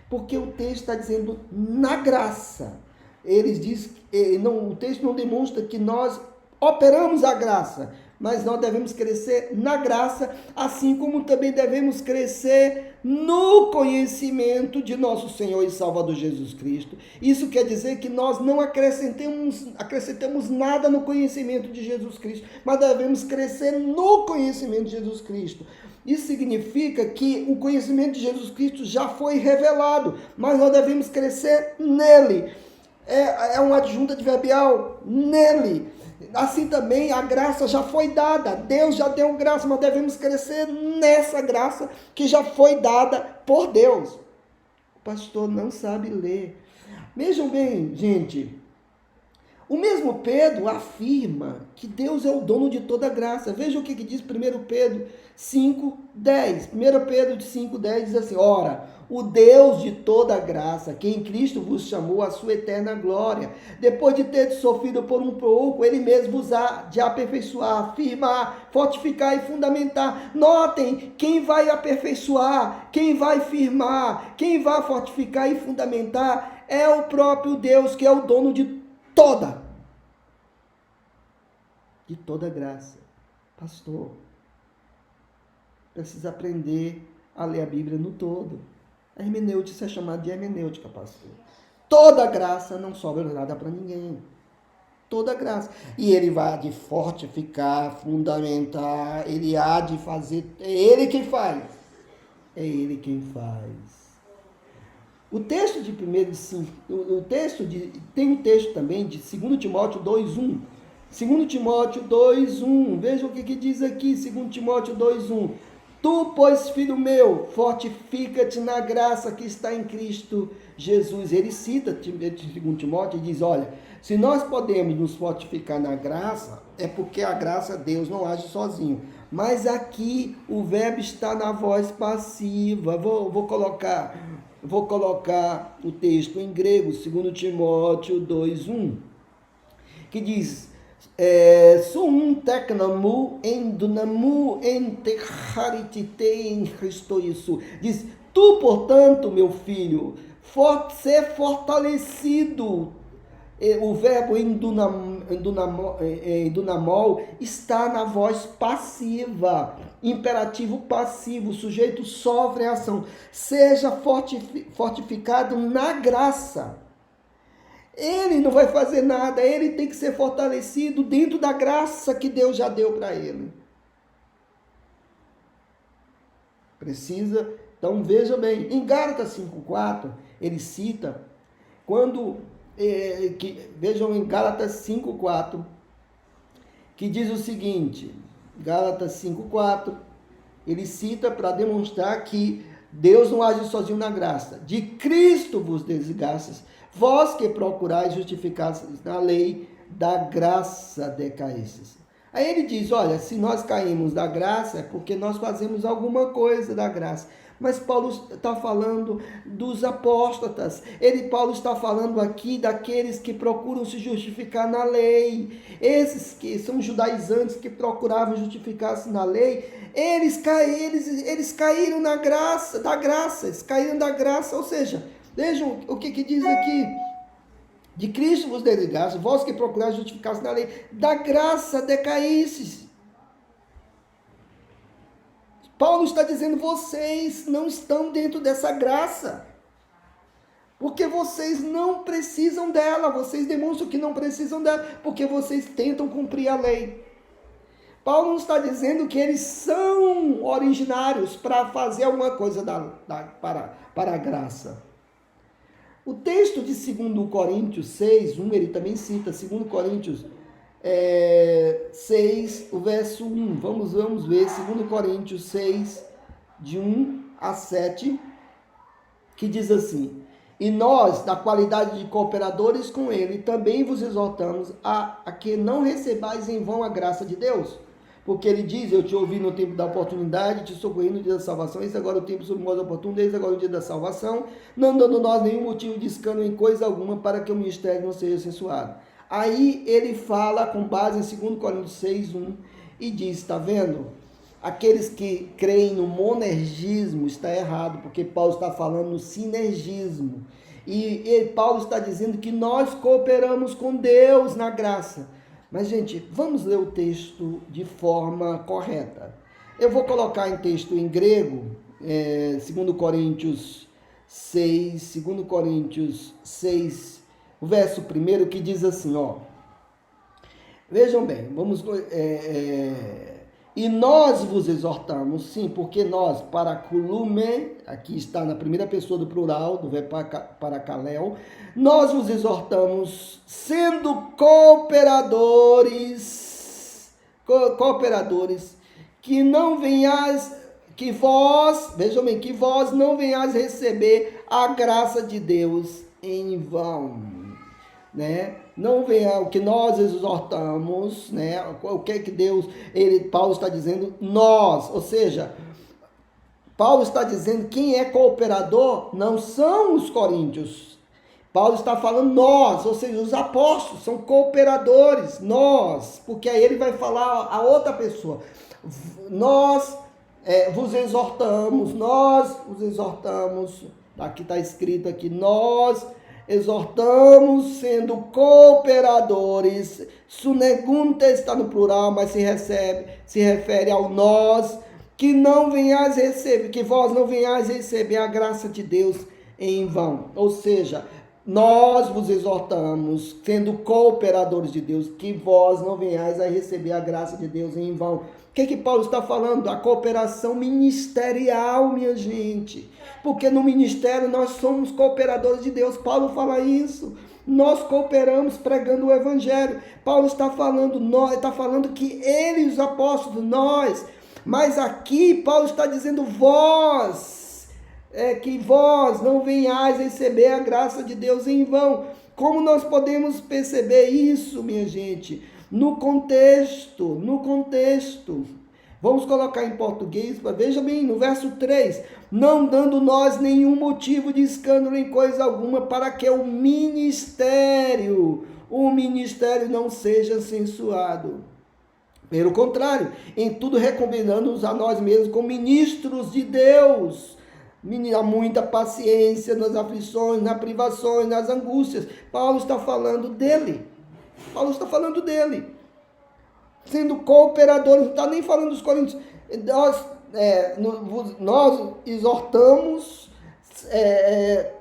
Porque o texto está dizendo na graça. O texto não demonstra que nós operamos a graça, mas nós devemos crescer na graça, assim como também devemos crescer no conhecimento de nosso Senhor e Salvador Jesus Cristo. Isso quer dizer que nós não acrescentamos nada no conhecimento de Jesus Cristo, mas devemos crescer no conhecimento de Jesus Cristo. Isso significa que o conhecimento de Jesus Cristo já foi revelado, mas nós devemos crescer nele. É um adjunto adverbial, nele. Assim também a graça já foi dada. Deus já deu graça, mas devemos crescer nessa graça que já foi dada por Deus. O pastor não sabe ler. Vejam bem, gente. O mesmo Pedro afirma que Deus é o dono de toda graça. Veja o que diz 1 Pedro 5,10. 1 Pedro 5,10 diz assim: ora, o Deus de toda graça, que em Cristo vos chamou à sua eterna glória, depois de ter sofrido por um pouco, ele mesmo vos há de aperfeiçoar, firmar, fortificar e fundamentar. Notem, quem vai aperfeiçoar, quem vai firmar, quem vai fortificar e fundamentar é o próprio Deus, que é o dono de toda graça. Pastor, precisa aprender a ler a Bíblia no todo. A hermenêutica é chamada de hermenêutica, pastor. Toda graça, não sobra nada para ninguém. Toda graça. E ele vai de fortificar, fundamentar, ele há de fazer, é ele quem faz. É ele quem faz. O texto de tem um texto também de 2 Timóteo 2,1. 2 Timóteo 2,1. Veja o que diz aqui, 2 Timóteo 2,1. Tu, pois, filho meu, fortifica-te na graça que está em Cristo Jesus. Ele cita 2 Timóteo e diz, olha, se nós podemos nos fortificar na graça, é porque a graça, Deus não age sozinho. Mas aqui o verbo está na voz passiva. Vou colocar o texto em grego, 2 Timóteo 2,1, que diz, sum technamu endunamu enterharitite em Cristo Jesus. Diz, tu, portanto, meu filho, ser fortalecido. O verbo endunamol está na voz passiva, imperativo passivo, o sujeito sofre a ação. Seja fortificado na graça. Ele não vai fazer nada, ele tem que ser fortalecido dentro da graça que Deus já deu para ele. Precisa, então veja bem, em Gálatas 5,4, ele cita, vejam em Gálatas 5,4, que diz o seguinte, Gálatas 5,4, ele cita para demonstrar que Deus não age sozinho na graça. De Cristo vos desgastes, vós que procurais justificar na lei, da graça decaístes. Aí ele diz, olha, se nós caímos da graça, é porque nós fazemos alguma coisa da graça. Mas Paulo está falando dos apóstatas. Paulo está falando aqui daqueles que procuram se justificar na lei. Esses que são judaizantes que procuravam justificar-se na lei, eles caíram da graça, eles caíram da graça. Ou seja, vejam o que diz aqui. De Cristo vos desligaste, vós que procurais justificar-se na lei, da graça decaístes. Paulo está dizendo, vocês não estão dentro dessa graça. Porque vocês não precisam dela, vocês demonstram que não precisam dela, porque vocês tentam cumprir a lei. Paulo não está dizendo que eles são originários para fazer alguma coisa para a graça. O texto de 2 Coríntios 6, 1, ele também cita, 2 Coríntios 6, o verso 1. Vamos ver, 2 Coríntios 6, de 1 a 7, que diz assim: e nós, da qualidade de cooperadores com ele, também vos exortamos a que não recebais em vão a graça de Deus. Porque ele diz, eu te ouvi no tempo da oportunidade, te socorri no dia da salvação, esse agora é o tempo sobre modo oportuno, desde agora é o dia da salvação, não dando nós nenhum motivo de escândalo em coisa alguma, para que o ministério não seja censurado. Aí ele fala com base em 2 Coríntios 6, 1, e diz, está vendo? Aqueles que creem no monergismo está errado, porque Paulo está falando no sinergismo. E Paulo está dizendo que nós cooperamos com Deus na graça. Mas, gente, vamos ler o texto de forma correta. Eu vou colocar em texto em grego, 2 Coríntios 6, o verso 1, que diz assim, ó. Vejam bem, vamos... e nós vos exortamos, sim, porque nós, paraculume, aqui está na primeira pessoa do plural, do verbo paracaléu, nós vos exortamos, sendo cooperadores, que não venhais, que vós, vejam bem, que vós não venhais receber a graça de Deus em vão, né? Não venha o que nós exortamos, né? O que é que Deus, Paulo está dizendo, nós, ou seja, Paulo está dizendo quem é cooperador não são os coríntios. Paulo está falando nós, ou seja, os apóstolos são cooperadores, nós, porque aí ele vai falar a outra pessoa. Nós vos exortamos, aqui está escrito aqui, nós exortamos, sendo cooperadores, sunegunte está no plural, mas se refere ao nós, que vós não venhais receber a graça de Deus em vão. Ou seja, nós vos exortamos, sendo cooperadores de Deus, que vós não venhais a receber a graça de Deus em vão. O que Paulo está falando? A cooperação ministerial, minha gente. Porque no ministério nós somos cooperadores de Deus. Paulo fala isso. Nós cooperamos pregando o evangelho. Paulo está falando que ele, os apóstolos, nós. Mas aqui Paulo está dizendo vós. Que vós não venhais receber a graça de Deus em vão. Como nós podemos perceber isso, minha gente? No contexto. Vamos colocar em português, veja bem, no verso 3. Não dando nós nenhum motivo de escândalo em coisa alguma, para que o ministério não seja censurado. Pelo contrário, em tudo recomendando-nos a nós mesmos como ministros de Deus, há muita paciência nas aflições, nas privações, nas angústias. Paulo está falando dele. Sendo cooperadores, não está nem falando dos coríntios. Nós exortamos,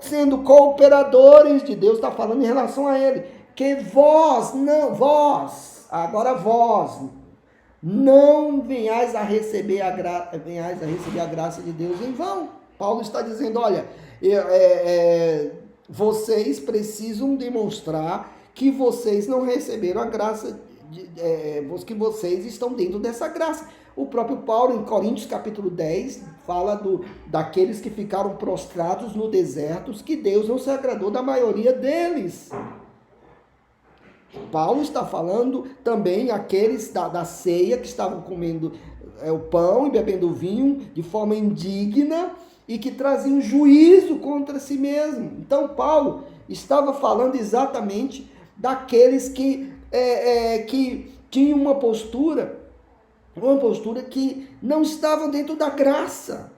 sendo cooperadores de Deus, está falando em relação a ele. Que vós não venhais a receber a graça de Deus em vão. Paulo está dizendo, olha, vocês precisam demonstrar que vocês não receberam a graça, que vocês estão dentro dessa graça. O próprio Paulo, em Coríntios capítulo 10, fala daqueles que ficaram prostrados no deserto, que Deus não se agradou da maioria deles. Paulo está falando também aqueles da ceia que estavam comendo o pão e bebendo o vinho de forma indigna e que traziam juízo contra si mesmo. Então Paulo estava falando exatamente daqueles que tinham uma postura que não estavam dentro da graça.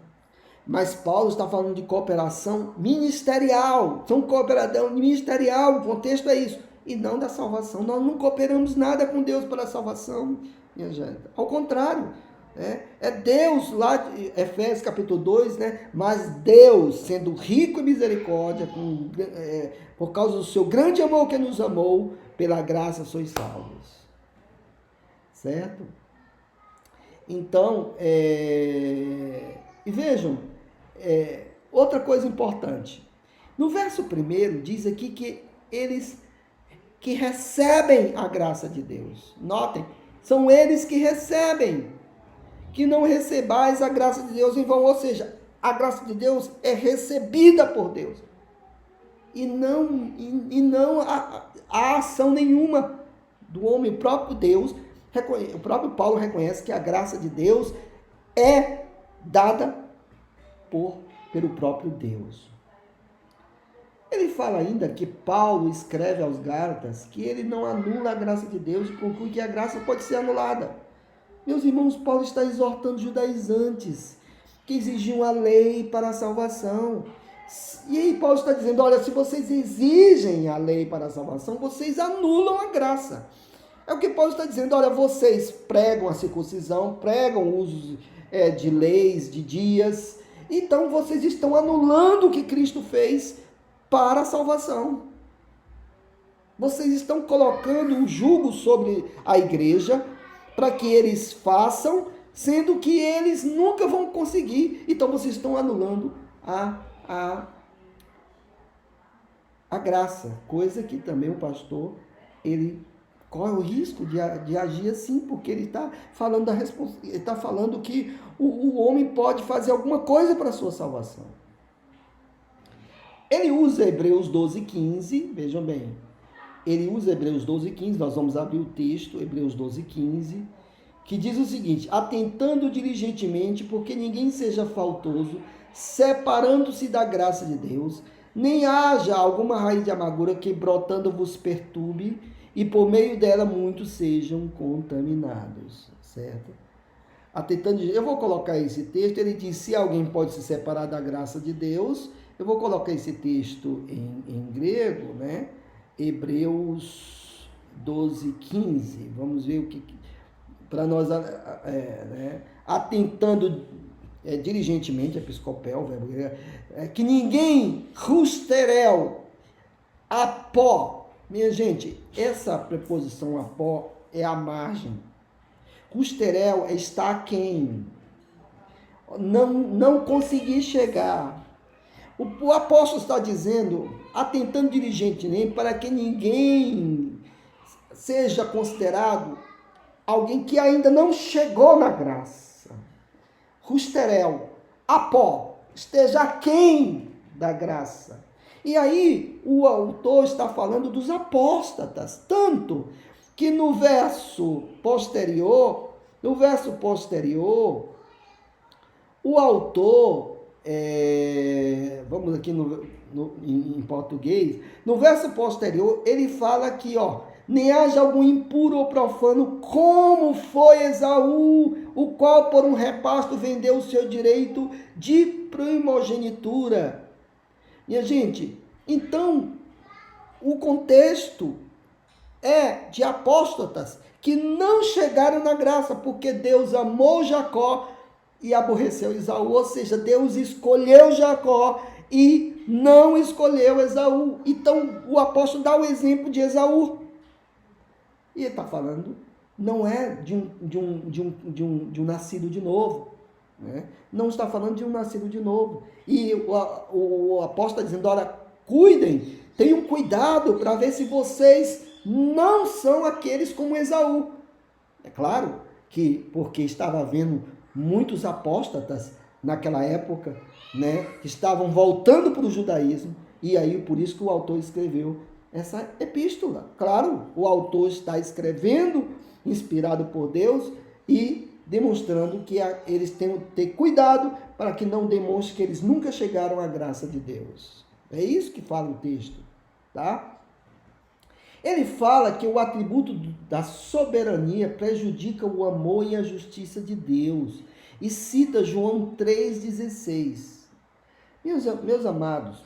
Mas Paulo está falando de cooperação ministerial. São cooperação ministerial, o contexto é isso. E não da salvação. Nós não cooperamos nada com Deus para a salvação, minha gente. Ao contrário, é Deus, lá de Efésios capítulo 2, né? Mas Deus, sendo rico em misericórdia, por causa do seu grande amor que nos amou, pela graça sois salvos. Certo? Então, e vejam, outra coisa importante. No verso 1 diz aqui que eles que recebem a graça de Deus. Notem, são eles que recebem. Que não recebais a graça de Deus em vão. Ou seja, a graça de Deus é recebida por Deus. E não há ação nenhuma do homem. O próprio Deus, o próprio Paulo reconhece que a graça de Deus é dada pelo próprio Deus. Ele fala ainda que Paulo escreve aos Gálatas que ele não anula a graça de Deus e conclui que a graça pode ser anulada. Meus irmãos, Paulo está exortando os judaizantes que exigiam a lei para a salvação. E aí Paulo está dizendo, olha, se vocês exigem a lei para a salvação, vocês anulam a graça. É o que Paulo está dizendo, olha, vocês pregam a circuncisão, pregam o uso de leis, de dias, então vocês estão anulando o que Cristo fez para a salvação. Vocês estão colocando um jugo sobre a igreja para que eles façam, sendo que eles nunca vão conseguir. Então vocês estão anulando a graça, coisa que também o pastor, ele corre o risco de agir assim, porque ele está falando ele está falando que o homem pode fazer alguma coisa para a sua salvação. Ele usa Hebreus 12:15, vejam bem, ele usa Hebreus 12:15, nós vamos abrir o texto, Hebreus 12:15, que diz o seguinte, atentando diligentemente, porque ninguém seja faltoso, separando-se da graça de Deus, nem haja alguma raiz de amargura que brotando vos perturbe, e por meio dela muitos sejam contaminados, certo? Atentando, eu vou colocar esse texto, ele diz, se alguém pode se separar da graça de Deus, eu vou colocar esse texto em grego, né? Hebreus 12:15, vamos ver o que para nós, atentando diligentemente, episcopel, que ninguém rusterel, apó, minha gente, essa preposição apó é a margem, rusterel é estar aquém, não conseguir chegar. O apóstolo está dizendo, atentando diligentemente, para que ninguém seja considerado alguém que ainda não chegou na graça. Rusterel, apó, esteja aquém da graça. E aí o autor está falando dos apóstatas, tanto que no verso posterior, o autor, vamos aqui em português, no verso posterior, ele aqui, que, nem haja algum impuro ou profano, como foi Esaú, o qual por um repasto vendeu o seu direito de primogenitura. Minha gente, então, o contexto é de apóstatas que não chegaram na graça, porque Deus amou Jacó e aborreceu Esaú, ou seja, Deus escolheu Jacó e não escolheu Esaú. Então, o apóstolo dá o exemplo de Esaú. E ele está falando, não é de um nascido de novo. Né? Não está falando de um nascido de novo. E o apóstolo está dizendo, olha, cuidem, tenham cuidado para ver se vocês não são aqueles como Esaú. É claro que, porque estava havendo muitos apóstatas naquela época, né, que estavam voltando para o judaísmo, e aí por isso que o autor escreveu essa epístola. Claro, o autor está escrevendo, inspirado por Deus, e demonstrando que eles têm que ter cuidado para que não demonstre que eles nunca chegaram à graça de Deus. É isso que fala o texto, tá? Ele fala que o atributo da soberania prejudica o amor e a justiça de Deus. e cita João 3,16. Meus amados,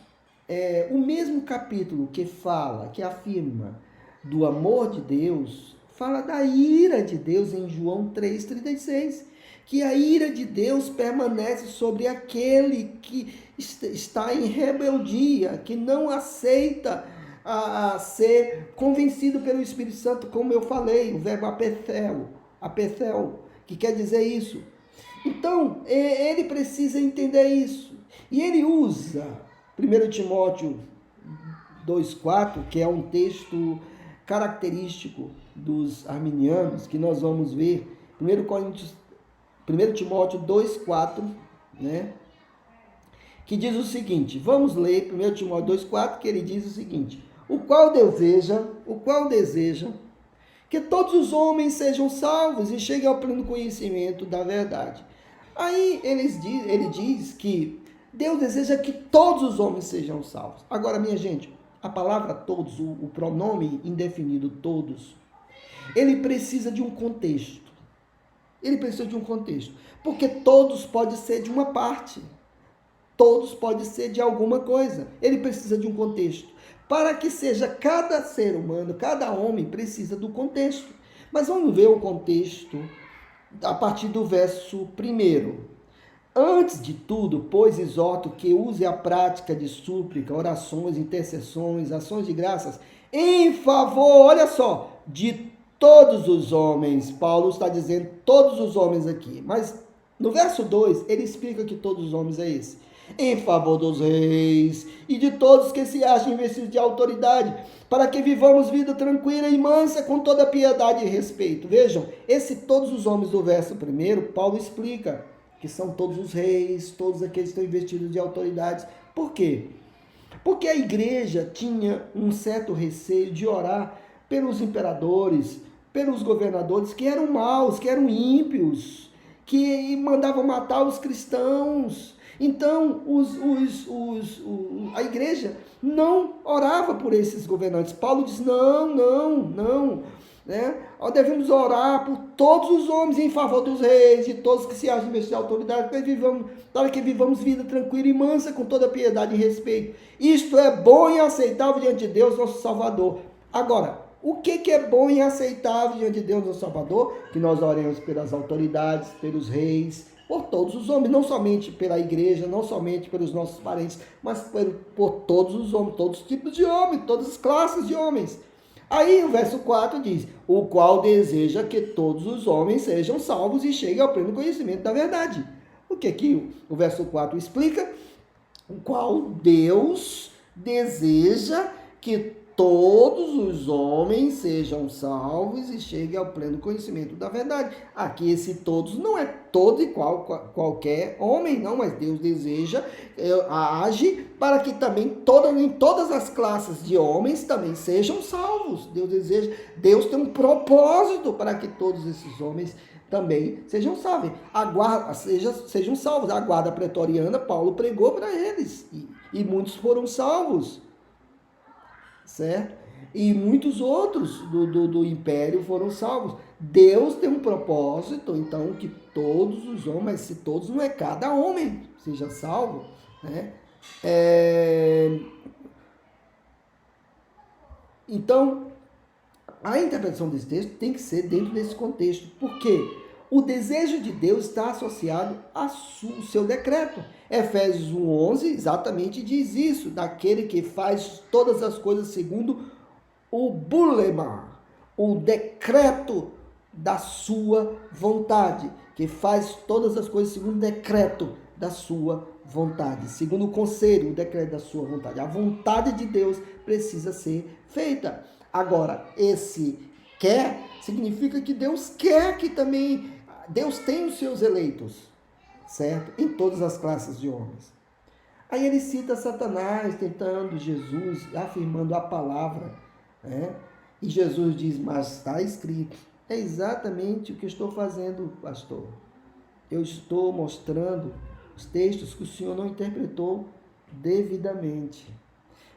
o mesmo capítulo que fala, que afirma do amor de Deus, fala da ira de Deus em João 3,36. Que a ira de Deus permanece sobre aquele que está em rebeldia, que não aceita a ser convencido pelo Espírito Santo, como eu falei, o verbo apethel, que quer dizer isso. Então, ele precisa entender isso. E ele usa 1 Timóteo 2,4, que é um texto característico dos arminianos, que nós vamos ver, 1 Timóteo 2,4, né? Que diz o seguinte, vamos ler 1 Timóteo 2,4, que ele diz o seguinte, o qual deseja que todos os homens sejam salvos e cheguem ao pleno conhecimento da verdade. Aí ele diz que Deus deseja que todos os homens sejam salvos. Agora, minha gente, a palavra todos, o pronome indefinido todos, ele precisa de um contexto. Ele precisa de um contexto. Porque todos pode ser de uma parte. Todos pode ser de alguma coisa. Ele precisa de um contexto. Para que seja cada ser humano, cada homem precisa do contexto. Mas vamos ver o contexto a partir do verso 1. Antes de tudo, pois exorto que use a prática de súplica, orações, intercessões, ações de graças, em favor, olha só, de todos os homens. Paulo está dizendo todos os homens aqui, mas no verso 2, ele explica que todos os homens é esse. Em favor dos reis e de todos que se acham investidos de autoridade, para que vivamos vida tranquila e mansa com toda piedade e respeito. Vejam, esse todos os homens do verso 1, Paulo explica que são todos os reis, todos aqueles que estão investidos de autoridades. Por quê? Porque a igreja tinha um certo receio de orar pelos imperadores, pelos governadores que eram maus, que eram ímpios, que mandavam matar os cristãos. Então, a igreja não orava por esses governantes. Paulo diz, não, né? Nós devemos por todos os homens em favor dos reis, de todos que se acham investidos de autoridade, para que vivamos vida tranquila e mansa, com toda piedade e respeito. Isto é bom e aceitável diante de Deus, nosso Salvador. Agora, o que é bom e aceitável diante de Deus, nosso Salvador? Que nós oremos pelas autoridades, pelos reis, por todos os homens, não somente pela igreja, não somente pelos nossos parentes, mas por todos os homens, todos os tipos de homens, todas as classes de homens. Aí o verso 4 diz, o qual deseja que todos os homens sejam salvos e cheguem ao pleno conhecimento da verdade. O que o verso 4 explica? O qual Deus deseja que todos os homens sejam salvos e cheguem ao pleno conhecimento da verdade. Aqui esse todos não é todo e qualquer homem, não, mas Deus deseja, age para que também em todas as classes de homens também sejam salvos. Deus tem um propósito para que todos esses homens também sejam salvos. Sejam salvos. A guarda pretoriana, Paulo pregou para eles e muitos foram salvos. Certo? E muitos outros do império foram salvos. Deus tem um propósito, então, que todos os homens, mas se todos, não é cada homem seja salvo, né? Então, a interpretação desse texto tem que ser dentro desse contexto. Por quê? O desejo de Deus está associado ao seu decreto. Efésios 1:11 exatamente diz isso, daquele que faz todas as coisas segundo o bulema, o decreto da sua vontade, que faz todas as coisas segundo o decreto da sua vontade, segundo o conselho, o decreto da sua vontade. A vontade de Deus precisa ser feita. Agora, esse quer significa que Deus quer que também Deus tem os seus eleitos, certo? Em todas as classes de homens. Aí ele cita Satanás tentando Jesus, afirmando a palavra, né? E Jesus diz, mas está escrito. É exatamente o que eu estou fazendo, pastor. Eu estou mostrando os textos que o senhor não interpretou devidamente.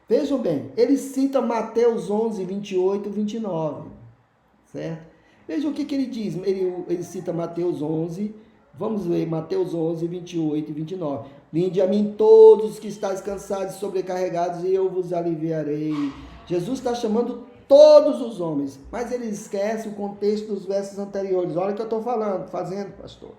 Vejam bem, ele cita Mateus 11, 28 e 29, certo? Vejam o que ele diz. Ele cita Mateus 11, Vamos ler Mateus 11, 28 e 29. Vinde a mim todos os que estáis cansados e sobrecarregados, e eu vos aliviarei. Jesus está chamando todos os homens, mas ele esquece o contexto dos versos anteriores. Olha o que eu estou fazendo, pastor.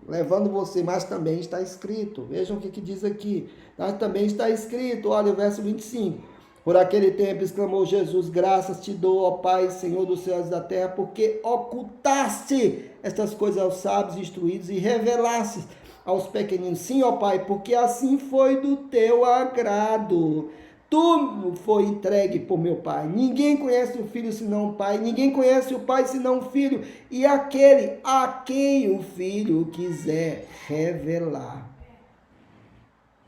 Levando você, mas também está escrito. Vejam o que diz aqui. Mas também está escrito, olha o verso 25. Por aquele tempo exclamou Jesus: graças te dou, ó Pai, Senhor dos céus e da terra, porque ocultaste estas coisas aos sábios instruídos e revelaste aos pequeninos. Sim, ó Pai, porque assim foi do teu agrado. Tu foi entregue por meu Pai. Ninguém conhece o Filho senão o Pai. Ninguém conhece o Pai senão o Filho. E aquele a quem o Filho quiser revelar.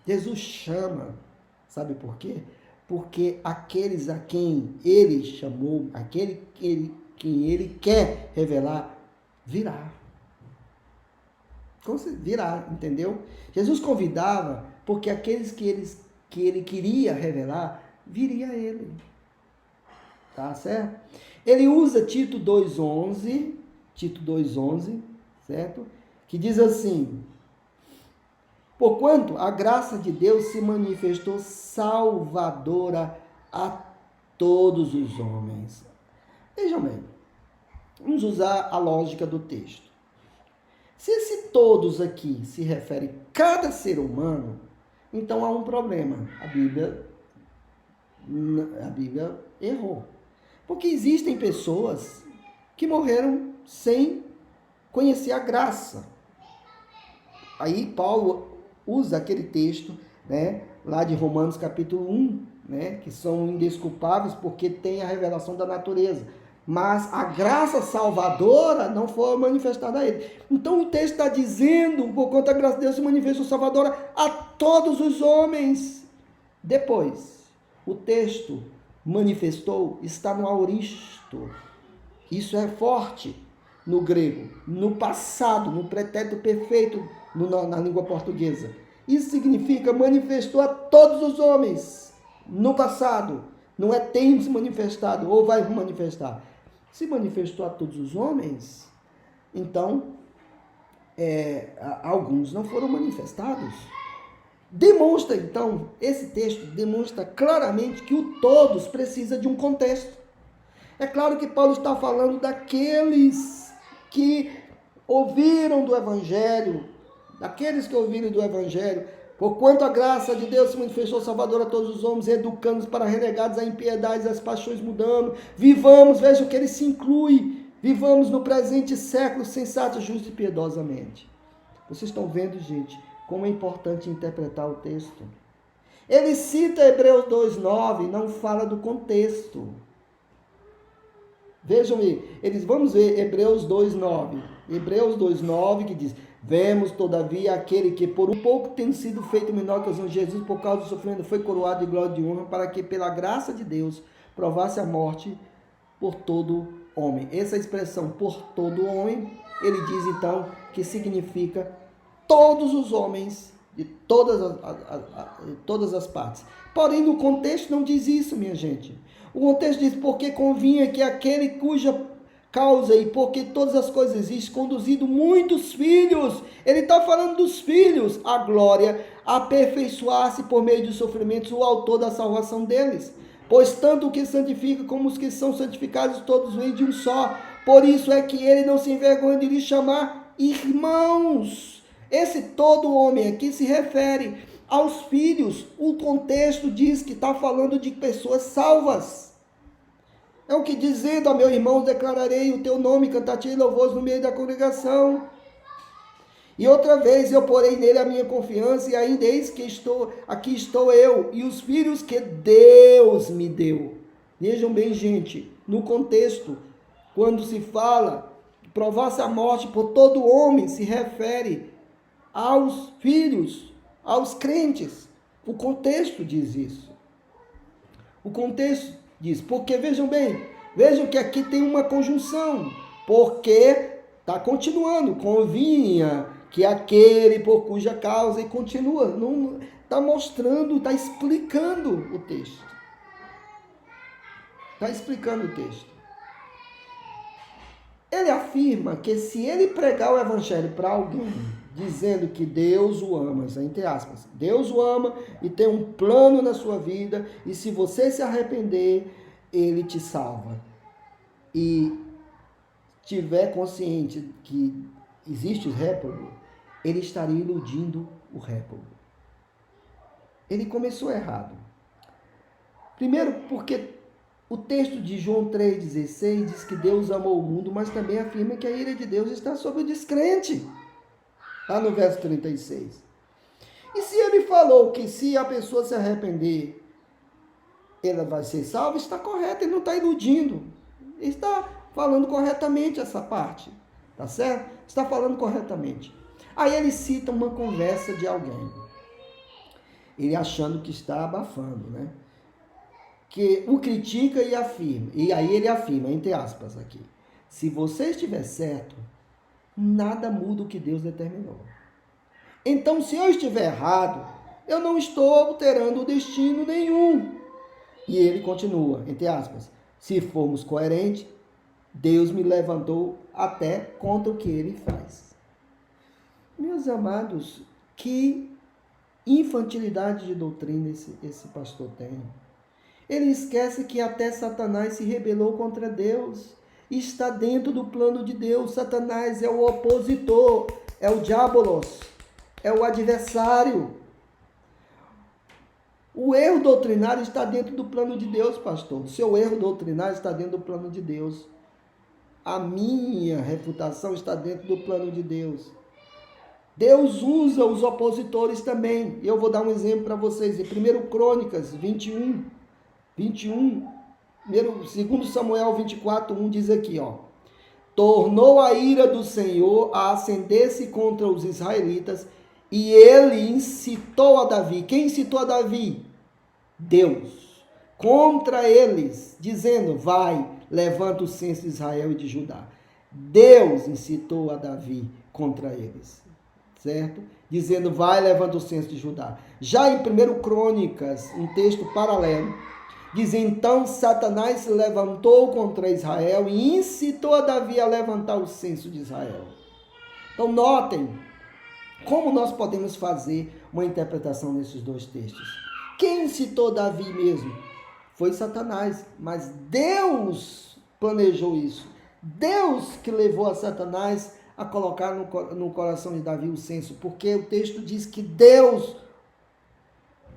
Jesus chama. Sabe por quê? Porque aqueles a quem ele chamou, aquele quem ele quer revelar, virá. Virá, entendeu? Jesus convidava porque aqueles que ele queria revelar, viria a ele. Tá certo? Ele usa Tito 2,11, certo? Que diz assim: porquanto a graça de Deus se manifestou salvadora a todos os homens. Vejam bem, vamos usar a lógica do texto. Se esse todos aqui se refere a cada ser humano, então há um problema. A Bíblia errou. Porque existem pessoas que morreram sem conhecer a graça. Aí Paulo usa aquele texto, né, lá de Romanos capítulo 1, né, que são indesculpáveis porque tem a revelação da natureza. Mas a graça salvadora não foi manifestada a ele. Então o texto está dizendo, por conta da graça de Deus se manifestou salvadora a todos os homens. Depois, o texto manifestou está no aoristo. Isso é forte no grego, no passado, no pretérito perfeito na língua portuguesa. Isso significa manifestou a todos os homens no passado. Não é tem se manifestado ou vai manifestar. Se manifestou a todos os homens, então alguns não foram manifestados. Demonstra, então, esse texto demonstra claramente que o todos precisa de um contexto. É claro que Paulo está falando daqueles que ouviram do Evangelho, porquanto a graça de Deus se manifestou salvadora a todos os homens, educando-os para renegados a impiedade e as paixões mudando. Vivamos, veja o que ele se inclui, vivamos no presente século sensato, justo e piedosamente. Vocês estão vendo, gente, como é importante interpretar o texto. Ele cita Hebreus 2,9, não fala do contexto. Vejam aí, vamos ver Hebreus 2,9. Hebreus 2,9 que diz: vemos, todavia, aquele que por um pouco tem sido feito menor que os anjos, Jesus, por causa do sofrimento, foi coroado de glória e de honra, para que, pela graça de Deus, provasse a morte por todo homem. Essa expressão, por todo homem, ele diz então que significa todos os homens, de todas as partes. Porém, no contexto não diz isso, minha gente. O contexto diz: porque convinha que aquele cuja causa e porque todas as coisas existem, conduzido muitos filhos, ele está falando dos filhos, a glória, aperfeiçoar-se por meio dos sofrimentos, o autor da salvação deles. Pois tanto o que santifica como os que são santificados, todos vêm de um só. Por isso é que ele não se envergonha de lhes chamar irmãos. Esse todo homem aqui se refere aos filhos. O contexto diz que está falando de pessoas salvas. É o que dizendo: a meu irmão declararei o teu nome, cantar-te louvores no meio da congregação. E outra vez eu porei nele a minha confiança, e ainda eis que aqui estou eu, e os filhos que Deus me deu. Vejam bem, gente, no contexto, quando se fala provasse a morte por todo homem, se refere aos filhos, aos crentes. O contexto diz isso. O contexto diz, porque vejam bem, vejam que aqui tem uma conjunção, porque está continuando, convinha que aquele por cuja causa, e continua, não está mostrando, está explicando o texto. Está explicando o texto. Ele afirma afirma que se ele pregar o evangelho para alguém, dizendo que Deus o ama, entre aspas, Deus o ama e tem um plano na sua vida, e se você se arrepender, ele te salva. E tiver consciente que existe o réprobo, ele estaria iludindo o réprobo. Ele começou errado. Primeiro, porque o texto de João 3,16 diz que Deus amou o mundo, mas também afirma que a ira de Deus está sobre o descrente. Lá no verso 36. E se ele falou que se a pessoa se arrepender, ela vai ser salva, está correto, ele não está iludindo. Ele está falando corretamente essa parte. Tá certo? Está falando corretamente. Aí ele cita uma conversa de alguém. Ele achando que está abafando, né? Que o critica e afirma. E aí ele afirma, entre aspas aqui. Se você estiver certo, nada muda o que Deus determinou. Então, se eu estiver errado, eu não estou alterando o destino nenhum. E ele continua, entre aspas. Se formos coerentes, Deus me levantou até contra o que ele faz. Meus amados, que infantilidade de doutrina esse pastor tem. Ele esquece que até Satanás se rebelou contra Deus. Está dentro do plano de Deus. Satanás é o opositor, é o diabolos, é o adversário. O erro doutrinário está dentro do plano de Deus, pastor. O seu erro doutrinário está dentro do plano de Deus. A minha refutação está dentro do plano de Deus. Deus usa os opositores também. Eu vou dar um exemplo para vocês. Em 1 Crônicas 21, 2 Samuel 24, 1 diz aqui, ó. Tornou a ira do Senhor a acender-se contra os israelitas e ele incitou a Davi. Quem incitou a Davi? Deus. Contra eles, dizendo, vai, levanta o censo de Israel e de Judá. Deus incitou a Davi contra eles. Certo? Dizendo, vai, levanta o censo de Judá. Já em 1 Crônicas, um texto paralelo, diz, então Satanás se levantou contra Israel e incitou a Davi a levantar o censo de Israel. Então, notem como nós podemos fazer uma interpretação nesses dois textos. Quem incitou Davi mesmo? Foi Satanás, mas Deus planejou isso. Deus que levou a Satanás a colocar no coração de Davi o censo, porque o texto diz que Deus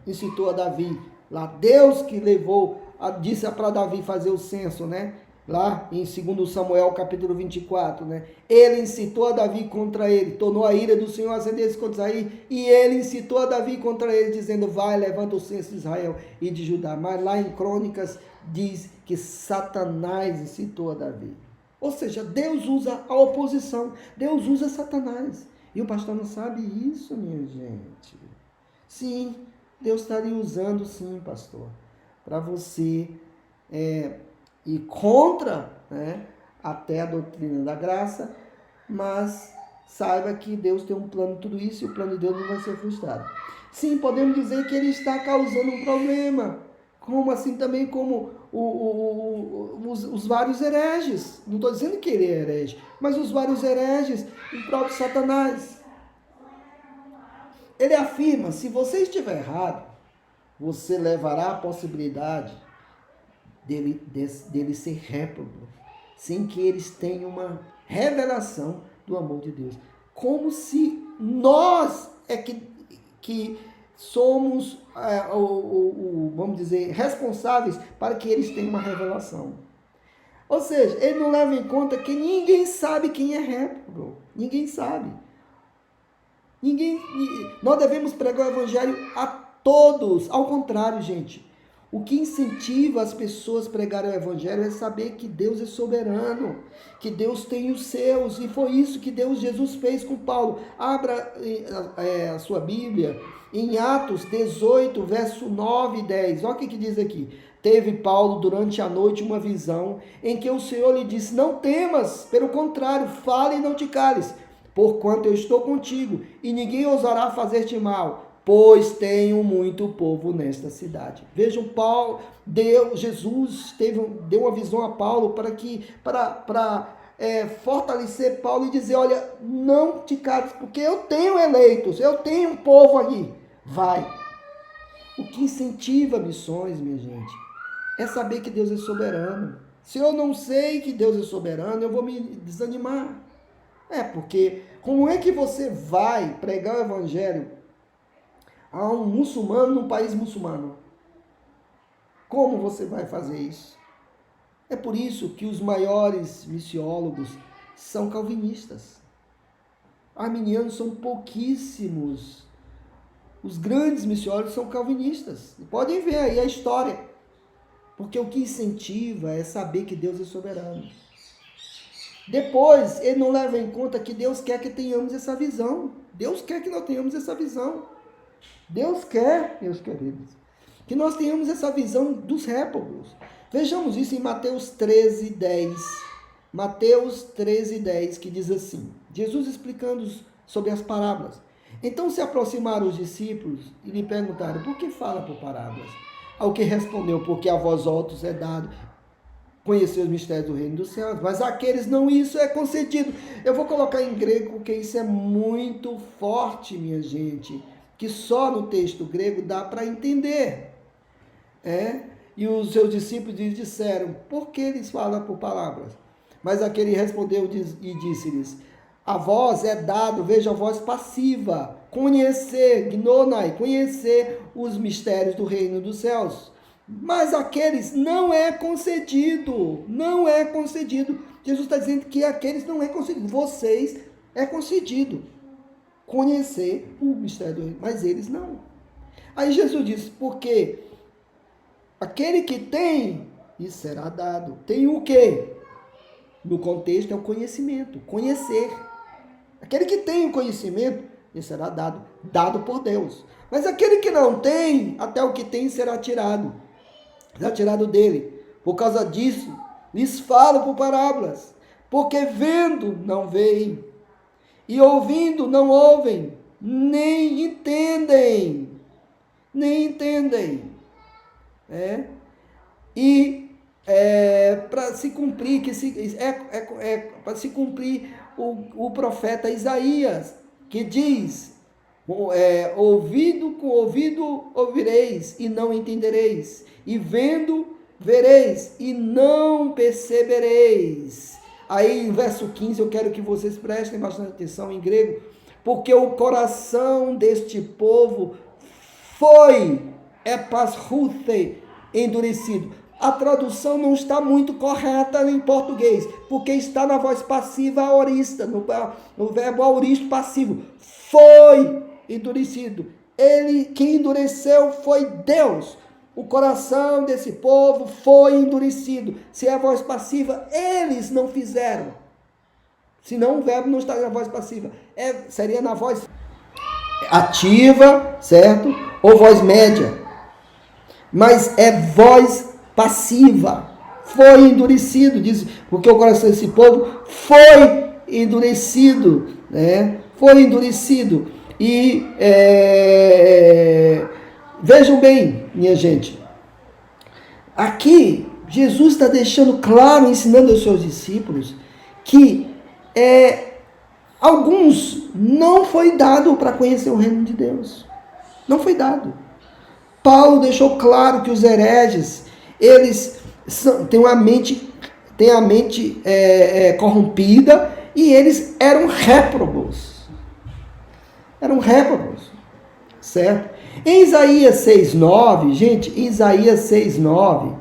incitou a Davi. Lá, Deus que levou, disse para Davi fazer o censo, né? Lá em 2 Samuel, capítulo 24, né? Ele incitou a Davi contra ele, tornou a ira do Senhor acender-se contra Israel, e ele incitou a Davi contra ele, dizendo, vai, levanta o censo de Israel e de Judá. Mas lá em Crônicas diz que Satanás incitou a Davi. Ou seja, Deus usa a oposição, Deus usa Satanás. E o pastor não sabe isso, minha gente. Sim, Deus estaria usando, sim, pastor, para você ir contra, né, até a doutrina da graça, mas saiba que Deus tem um plano em tudo isso e o plano de Deus não vai ser frustrado. Sim, podemos dizer que ele está causando um problema, como assim também como os vários hereges. Não estou dizendo que ele é herege, mas os vários hereges, o próprio Satanás. Ele afirma, se você estiver errado, você levará a possibilidade dele ser réprobo, sem que eles tenham uma revelação do amor de Deus. Como se nós que somos, vamos dizer, responsáveis para que eles tenham uma revelação. Ou seja, ele não leva em conta que ninguém sabe quem é réprobo. Ninguém sabe. Nós devemos pregar o evangelho a todos. Ao contrário, gente. O que incentiva as pessoas a pregarem o evangelho é saber que Deus é soberano, que Deus tem os seus, e foi isso que Jesus fez com Paulo. Abra a sua Bíblia em Atos 18, verso 9 e 10. Olha o que diz aqui. Teve Paulo durante a noite uma visão em que o Senhor lhe disse, não temas, pelo contrário, fale e não te cales, porquanto eu estou contigo, e ninguém ousará fazer-te mal, pois tenho muito povo nesta cidade. Vejam, Jesus deu uma visão a Paulo para fortalecer Paulo e dizer, olha, não te cales, porque eu tenho eleitos, eu tenho um povo ali. Vai. O que incentiva missões, minha gente, é saber que Deus é soberano. Se eu não sei que Deus é soberano, eu vou me desanimar. Porque como é que você vai pregar o evangelho a um muçulmano num país muçulmano? Como você vai fazer isso? É por isso que os maiores missiólogos são calvinistas. Arminianos são pouquíssimos. Os grandes missiólogos são calvinistas. Podem ver aí a história. Porque o que incentiva é saber que Deus é soberano. Depois, ele não leva em conta que Deus quer que tenhamos essa visão. Deus quer que nós tenhamos essa visão. Deus quer, meus queridos, que nós tenhamos essa visão dos réprobos. Vejamos isso em Mateus 13:10. Mateus 13:10, que diz assim, Jesus explicando sobre as parábolas. Então se aproximaram os discípulos e lhe perguntaram, por que fala por parábolas? Ao que respondeu, porque a vós outros é dado conhecer os mistérios do reino dos céus, mas àqueles não isso é concedido. Eu vou colocar em grego, porque isso é muito forte, minha gente, que só no texto grego dá para entender. E os seus discípulos lhes disseram, por que eles falam por palavras? Mas aquele respondeu e disse-lhes, a vós é dado, veja a voz passiva, conhecer, gnonai, conhecer os mistérios do reino dos céus. Mas aqueles não é concedido, não é concedido. Jesus está dizendo que aqueles não é concedido, vocês é concedido conhecer o mistério do reino, mas eles não. Aí Jesus diz, porque aquele que tem, isso será dado. Tem o quê? No contexto é o conhecimento, conhecer. Aquele que tem o conhecimento, isso será dado, dado por Deus. Mas aquele que não tem, até o que tem será tirado dele. Por causa disso, lhes falo por parábolas, porque vendo não veem, e ouvindo não ouvem, nem entendem. Para se cumprir, para se cumprir o profeta Isaías, que diz, ouvido com ouvido ouvireis e não entendereis, e vendo vereis e não percebereis. Aí, no verso 15, eu quero que vocês prestem bastante atenção em grego, porque o coração deste povo foi epasruthe, endurecido. A tradução não está muito correta em português, porque está na voz passiva aorista, no verbo aoristo passivo. Foi endurecido. Quem endureceu foi Deus. O coração desse povo foi endurecido. Se é a voz passiva, eles não fizeram. Senão o verbo não está na voz passiva. Seria na voz ativa, certo? Ou voz média. Mas é voz passiva. Foi endurecido, diz, porque o coração desse povo foi endurecido, né? Foi endurecido. E vejam bem, minha gente, aqui Jesus está deixando claro, ensinando aos seus discípulos, que alguns não foi dado para conhecer o reino de Deus. Não foi dado. Paulo deixou claro que os hereges, eles têm a mente corrompida, e eles eram réprobos. Certo? Em Isaías 6:9, gente, Isaías 6:9,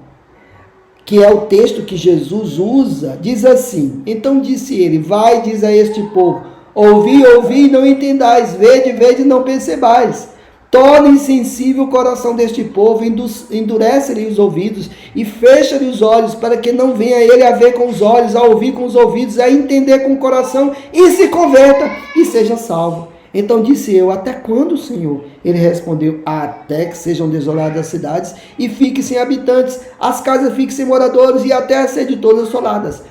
que é o texto que Jesus usa, diz assim, então disse ele, vai, diz a este povo, ouvi, e não entendais, vede, não percebais. Torna insensível o coração deste povo, endurece-lhe os ouvidos e fecha-lhe os olhos, para que não venha ele a ver com os olhos, a ouvir com os ouvidos, a entender com o coração, e se converta e seja salvo. Então disse eu, até quando, Senhor? Ele respondeu, até que sejam desoladas as cidades e fiquem sem habitantes, as casas fiquem sem moradores e a terra seja de todas assoladas.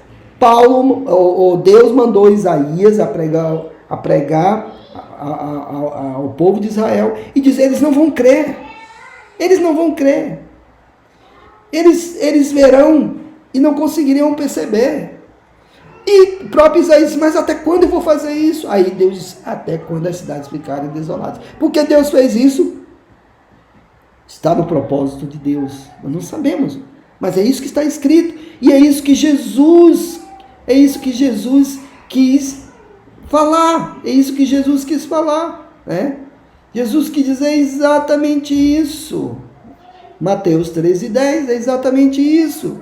Deus mandou Isaías a pregar ao povo de Israel e dizer, eles não vão crer. Eles verão e não conseguiriam perceber. E o próprio Isaías disse, mas até quando eu vou fazer isso? Aí Deus disse, até quando as cidades ficarem desoladas. Por que Deus fez isso? Está no propósito de Deus. Nós não sabemos. Mas é isso que está escrito. E é isso que Jesus quis falar. É isso que Jesus quis falar. Né? Jesus quis dizer exatamente isso. Mateus 13:10 é exatamente isso.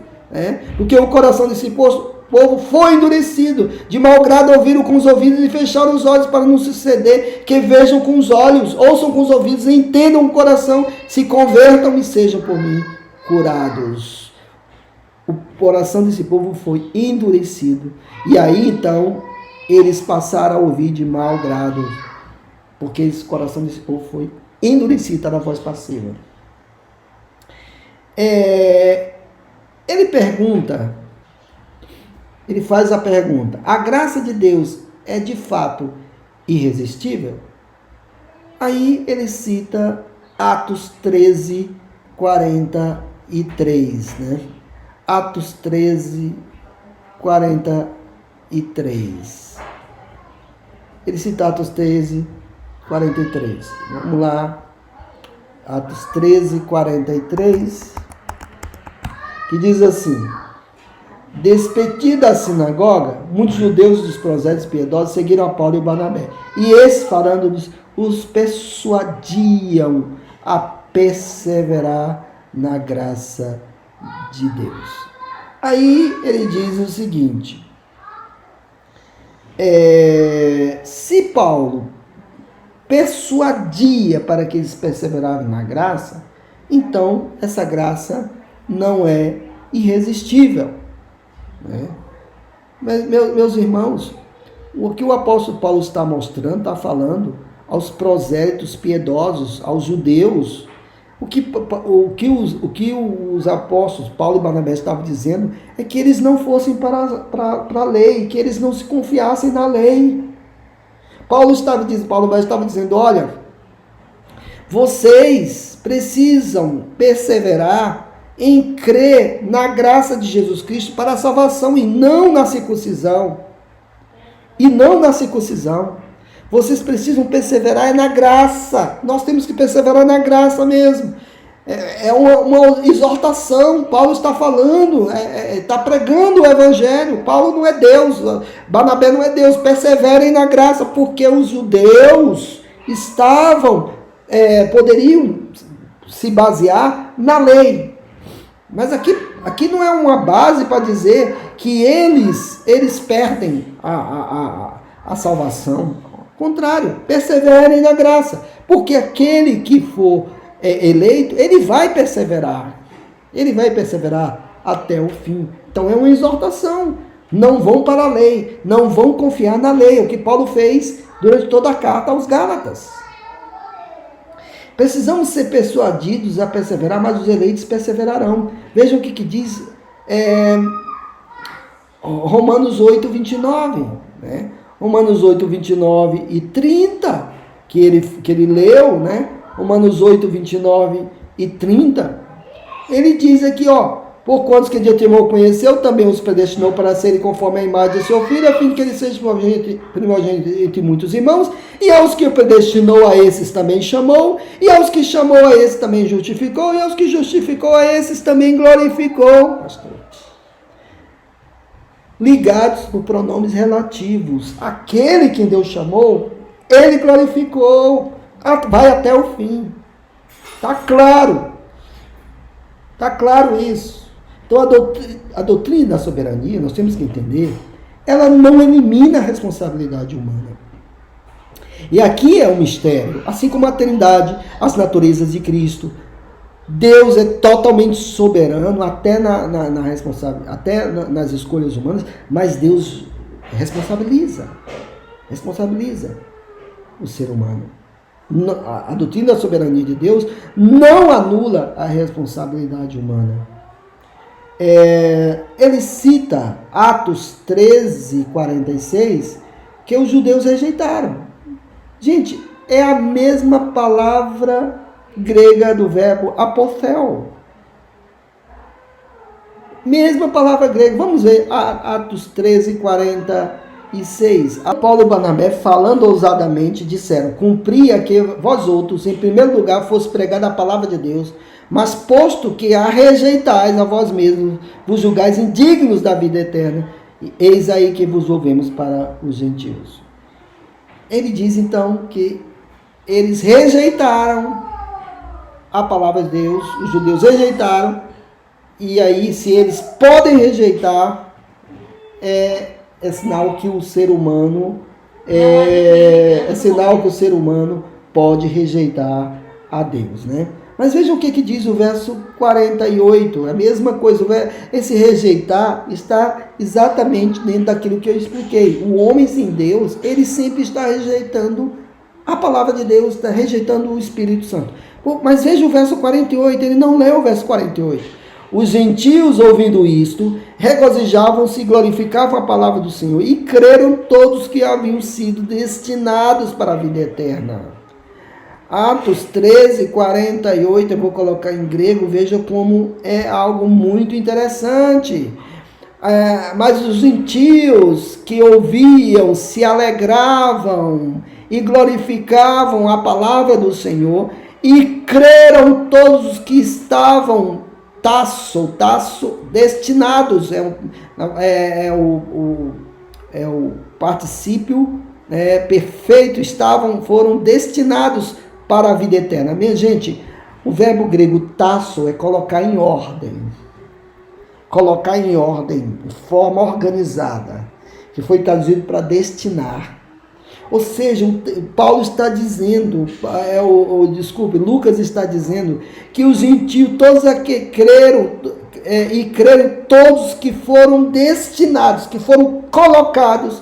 Porque o coração desse povo foi endurecido, de mau grado ouviram com os ouvidos e fecharam os olhos para não suceder, que vejam com os olhos, ouçam com os ouvidos, entendam com o coração, se convertam e sejam por mim curados. O coração desse povo foi endurecido. E aí então eles passaram a ouvir de mau grado, porque esse coração desse povo foi endurecido, está na voz passiva. Ele faz a pergunta, a graça de Deus é de fato irresistível? Aí ele cita Atos 13, 43, né? Atos 13, 43. Ele cita Atos 13, 43. Vamos lá. Atos 13, 43. Que diz assim: despedida a sinagoga, muitos judeus dos prosélitos piedosos seguiram a Paulo e Barnabé. E esses, falando-lhes, os persuadiam a perseverar na graça de Deus. Aí ele diz o seguinte: se Paulo persuadia para que eles perseverassem na graça, então essa graça não é irresistível. Mas, meus irmãos, o que o apóstolo Paulo está mostrando, está falando aos prosélitos piedosos, aos judeus, o que os apóstolos Paulo e Barnabé estavam dizendo é que eles não fossem para a lei, que eles não se confiassem na lei. Paulo e Barnabé estavam dizendo, olha, vocês precisam perseverar em crer na graça de Jesus Cristo para a salvação e não na circuncisão. E não na circuncisão. Vocês precisam perseverar na graça. Nós temos que perseverar na graça mesmo. É uma exortação. Paulo está falando, está pregando o evangelho. Paulo não é Deus, Barnabé não é Deus. Perseverem na graça, porque os judeus poderiam se basear na lei. Mas aqui não é uma base para dizer que eles perdem a salvação. Ao contrário, perseverem na graça. Porque aquele que for eleito, ele vai perseverar. Ele vai perseverar até o fim. Então é uma exortação. Não vão para a lei. Não vão confiar na lei. O que Paulo fez durante toda a carta aos Gálatas. Precisamos ser persuadidos a perseverar, mas os eleitos perseverarão. Vejam o que diz Romanos 8, 29. Né? Romanos 8, 29 e 30, que ele leu, né? Romanos 8, 29 e 30. Ele diz aqui, por quantos que de antemão conheceu, também os predestinou para serem conforme a imagem de seu filho, a fim de que ele seja primogênito entre muitos irmãos, e aos que predestinou a esses também chamou, e aos que chamou a esses também justificou, e aos que justificou a esses também glorificou. Pastor. Ligados por pronomes relativos. Aquele que Deus chamou, ele glorificou. Vai até o fim. Está claro. Está claro isso. Então a doutrina da soberania, nós temos que entender, ela não elimina a responsabilidade humana. E aqui é um mistério, assim como a Trindade, as naturezas de Cristo. Deus é totalmente soberano, até até nas escolhas humanas, mas Deus responsabiliza o ser humano. A doutrina da soberania de Deus não anula a responsabilidade humana. Ele cita Atos 13, 46, que os judeus rejeitaram. Gente, é a mesma palavra grega do verbo apothel. Mesma palavra grega. Vamos ver Atos 13, 46. Paulo e Barnabé, falando ousadamente, disseram: cumpria que vós outros, em primeiro lugar, fosse pregada a palavra de Deus, mas posto que a rejeitais a vós mesmos, vos julgais indignos da vida eterna, eis aí que vos ouvemos para os gentios. Ele diz então que eles rejeitaram a palavra de Deus, os judeus rejeitaram, e aí se eles podem rejeitar, é sinal que o ser humano é sinal que o ser humano pode rejeitar a Deus, né? Mas vejam o que diz o verso 48, a mesma coisa, esse rejeitar está exatamente dentro daquilo que eu expliquei. O homem sem Deus, ele sempre está rejeitando a palavra de Deus, está rejeitando o Espírito Santo. Mas veja o verso 48, ele não leu o verso 48. Os gentios, ouvindo isto, regozijavam-se e glorificavam a palavra do Senhor, e creram todos que haviam sido destinados para a vida eterna. Atos 13, 48, eu vou colocar em grego, veja como é algo muito interessante. Mas os gentios que ouviam se alegravam e glorificavam a palavra do Senhor, e creram todos os que estavam destinados, é o particípio perfeito, foram destinados para a vida eterna. Minha gente, o verbo grego tasso é colocar em ordem, de forma organizada, que foi traduzido para destinar. Ou seja, Paulo está dizendo, Lucas está dizendo que os gentios, todos aqui creram, e creram todos que foram destinados, que foram colocados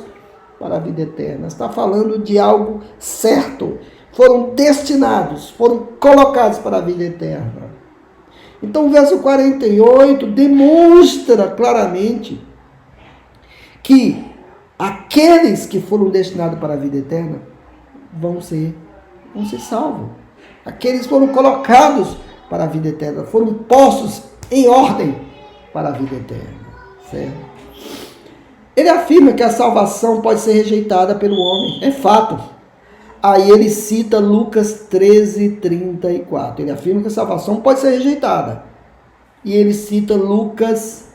para a vida eterna. Está falando de algo certo. Foram destinados, foram colocados para a vida eterna. Então o verso 48 demonstra claramente que aqueles que foram destinados para a vida eterna vão ser salvos. Aqueles foram colocados para a vida eterna, foram postos em ordem para a vida eterna. Certo? Ele afirma que a salvação pode ser rejeitada pelo homem, é fato. Aí ele cita Lucas 13, 34. Ele afirma que a salvação pode ser rejeitada. E ele cita Lucas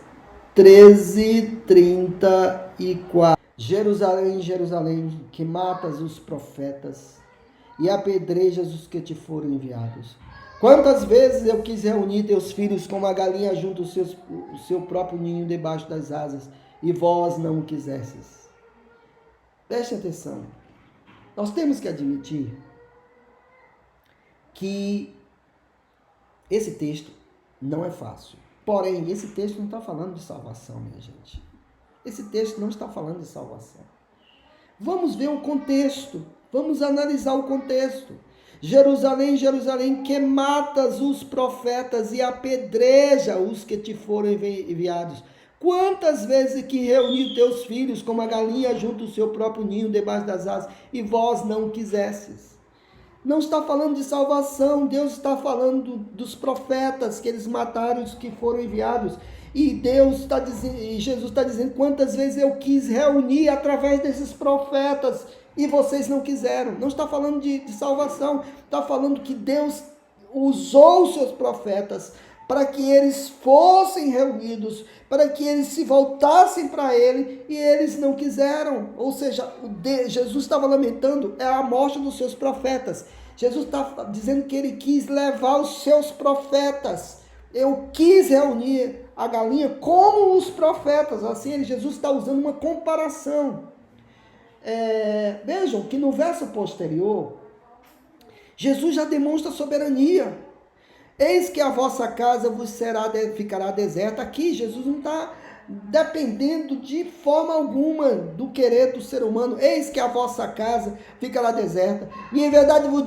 13, 34. Jerusalém, Jerusalém, que matas os profetas e apedrejas os que te foram enviados. Quantas vezes eu quis reunir teus filhos como a galinha junto o seu próprio ninho debaixo das asas, e vós não o quisesses. Preste atenção. Nós temos que admitir que esse texto não é fácil. Porém, esse texto não está falando de salvação, minha gente. Esse texto não está falando de salvação. Vamos ver o contexto. Vamos analisar o contexto. Jerusalém, Jerusalém, que matas os profetas e apedreja os que te foram enviados. Quantas vezes que reuni teus filhos como a galinha junto o seu próprio ninho debaixo das asas, e vós não quisesses. Não está falando de salvação, Deus está falando dos profetas que eles mataram, os que foram enviados. E Deus está dizendo, e Jesus está dizendo, quantas vezes eu quis reunir através desses profetas e vocês não quiseram. Não está falando de salvação, está falando que Deus usou os seus profetas para que eles fossem reunidos, para que eles se voltassem para ele, e eles não quiseram. Ou seja, Jesus estava lamentando a morte dos seus profetas. Jesus está dizendo que ele quis levar os seus profetas. Eu quis reunir a galinha como os profetas. Assim, Jesus está usando uma comparação. Vejam que no verso posterior, Jesus já demonstra soberania. Eis que a vossa casa vos ficará deserta. Aqui Jesus não está dependendo de forma alguma do querer do ser humano. Eis que a vossa casa ficará deserta. E em verdade vos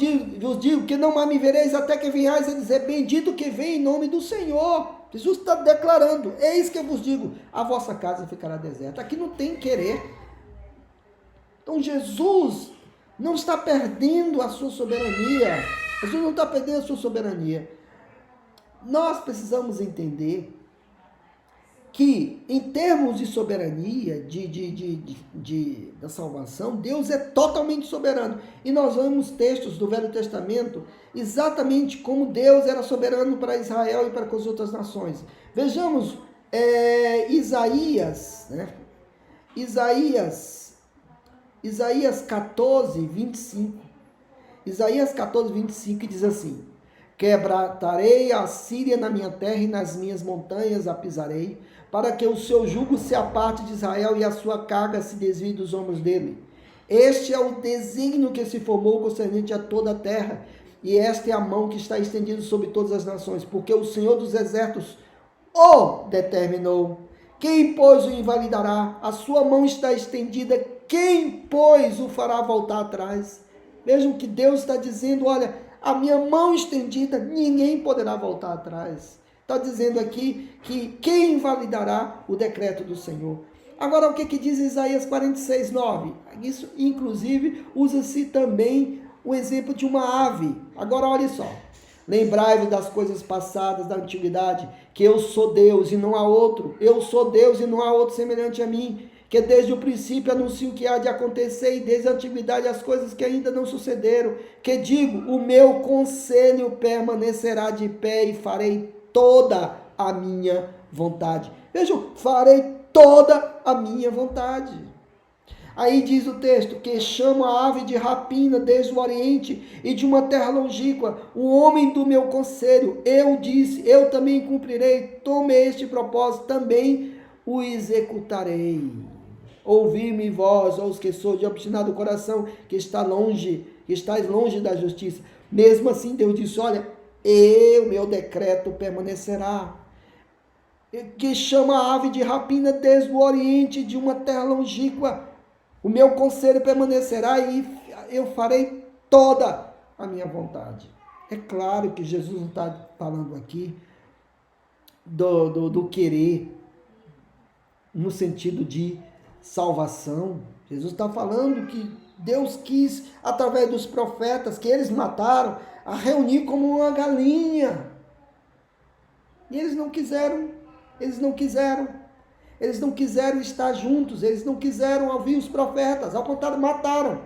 digo que não me vereis até que venhais a dizer, bendito que vem em nome do Senhor. Jesus está declarando, eis que eu vos digo, a vossa casa ficará deserta. Aqui não tem querer. Então Jesus não está perdendo a sua soberania. Jesus não está perdendo a sua soberania. Nós precisamos entender que, em termos de soberania, da salvação, Deus é totalmente soberano. E nós vemos textos do Velho Testamento exatamente como Deus era soberano para Israel e para as outras nações. Vejamos Isaías, né? Isaías 14, 25. Isaías 14, 25 diz assim: quebrantarei a Síria na minha terra e nas minhas montanhas a pisarei, para que o seu jugo se aparte de Israel e a sua carga se desvie dos ombros dele. Este é o desígnio que se formou concernente a toda a terra, e esta é a mão que está estendida sobre todas as nações, porque o Senhor dos exércitos o determinou. Quem, pois, o invalidará? A sua mão está estendida, quem, pois, o fará voltar atrás? Vejam que Deus está dizendo, olha, a minha mão estendida, ninguém poderá voltar atrás. Está dizendo aqui que quem invalidará o decreto do Senhor. Agora, o que diz Isaías 46, 9? Isso, inclusive, usa-se também o exemplo de uma ave. Agora, olha só. Lembrai-vos das coisas passadas da antiguidade, que eu sou Deus e não há outro. Eu sou Deus e não há outro semelhante a mim, que desde o princípio anuncio o que há de acontecer e desde a antiguidade as coisas que ainda não sucederam, que digo, o meu conselho permanecerá de pé e farei toda a minha vontade. Vejam, farei toda a minha vontade. Aí diz o texto, que chama a ave de rapina desde o oriente e de uma terra longínqua, o homem do meu conselho, eu disse, eu também cumprirei, tomei este propósito, também o executarei. Ouvi-me vós, ó os que sois de obstinado coração, que estáis longe da justiça. Mesmo assim, Deus disse, olha, o meu decreto permanecerá. Que chama a ave de rapina desde o oriente de uma terra longínqua. O meu conselho permanecerá e eu farei toda a minha vontade. É claro que Jesus não está falando aqui do querer no sentido de salvação. Jesus está falando que Deus quis, através dos profetas que eles mataram, a reunir como uma galinha. E eles não quiseram estar juntos, eles não quiseram ouvir os profetas, ao contrário, mataram.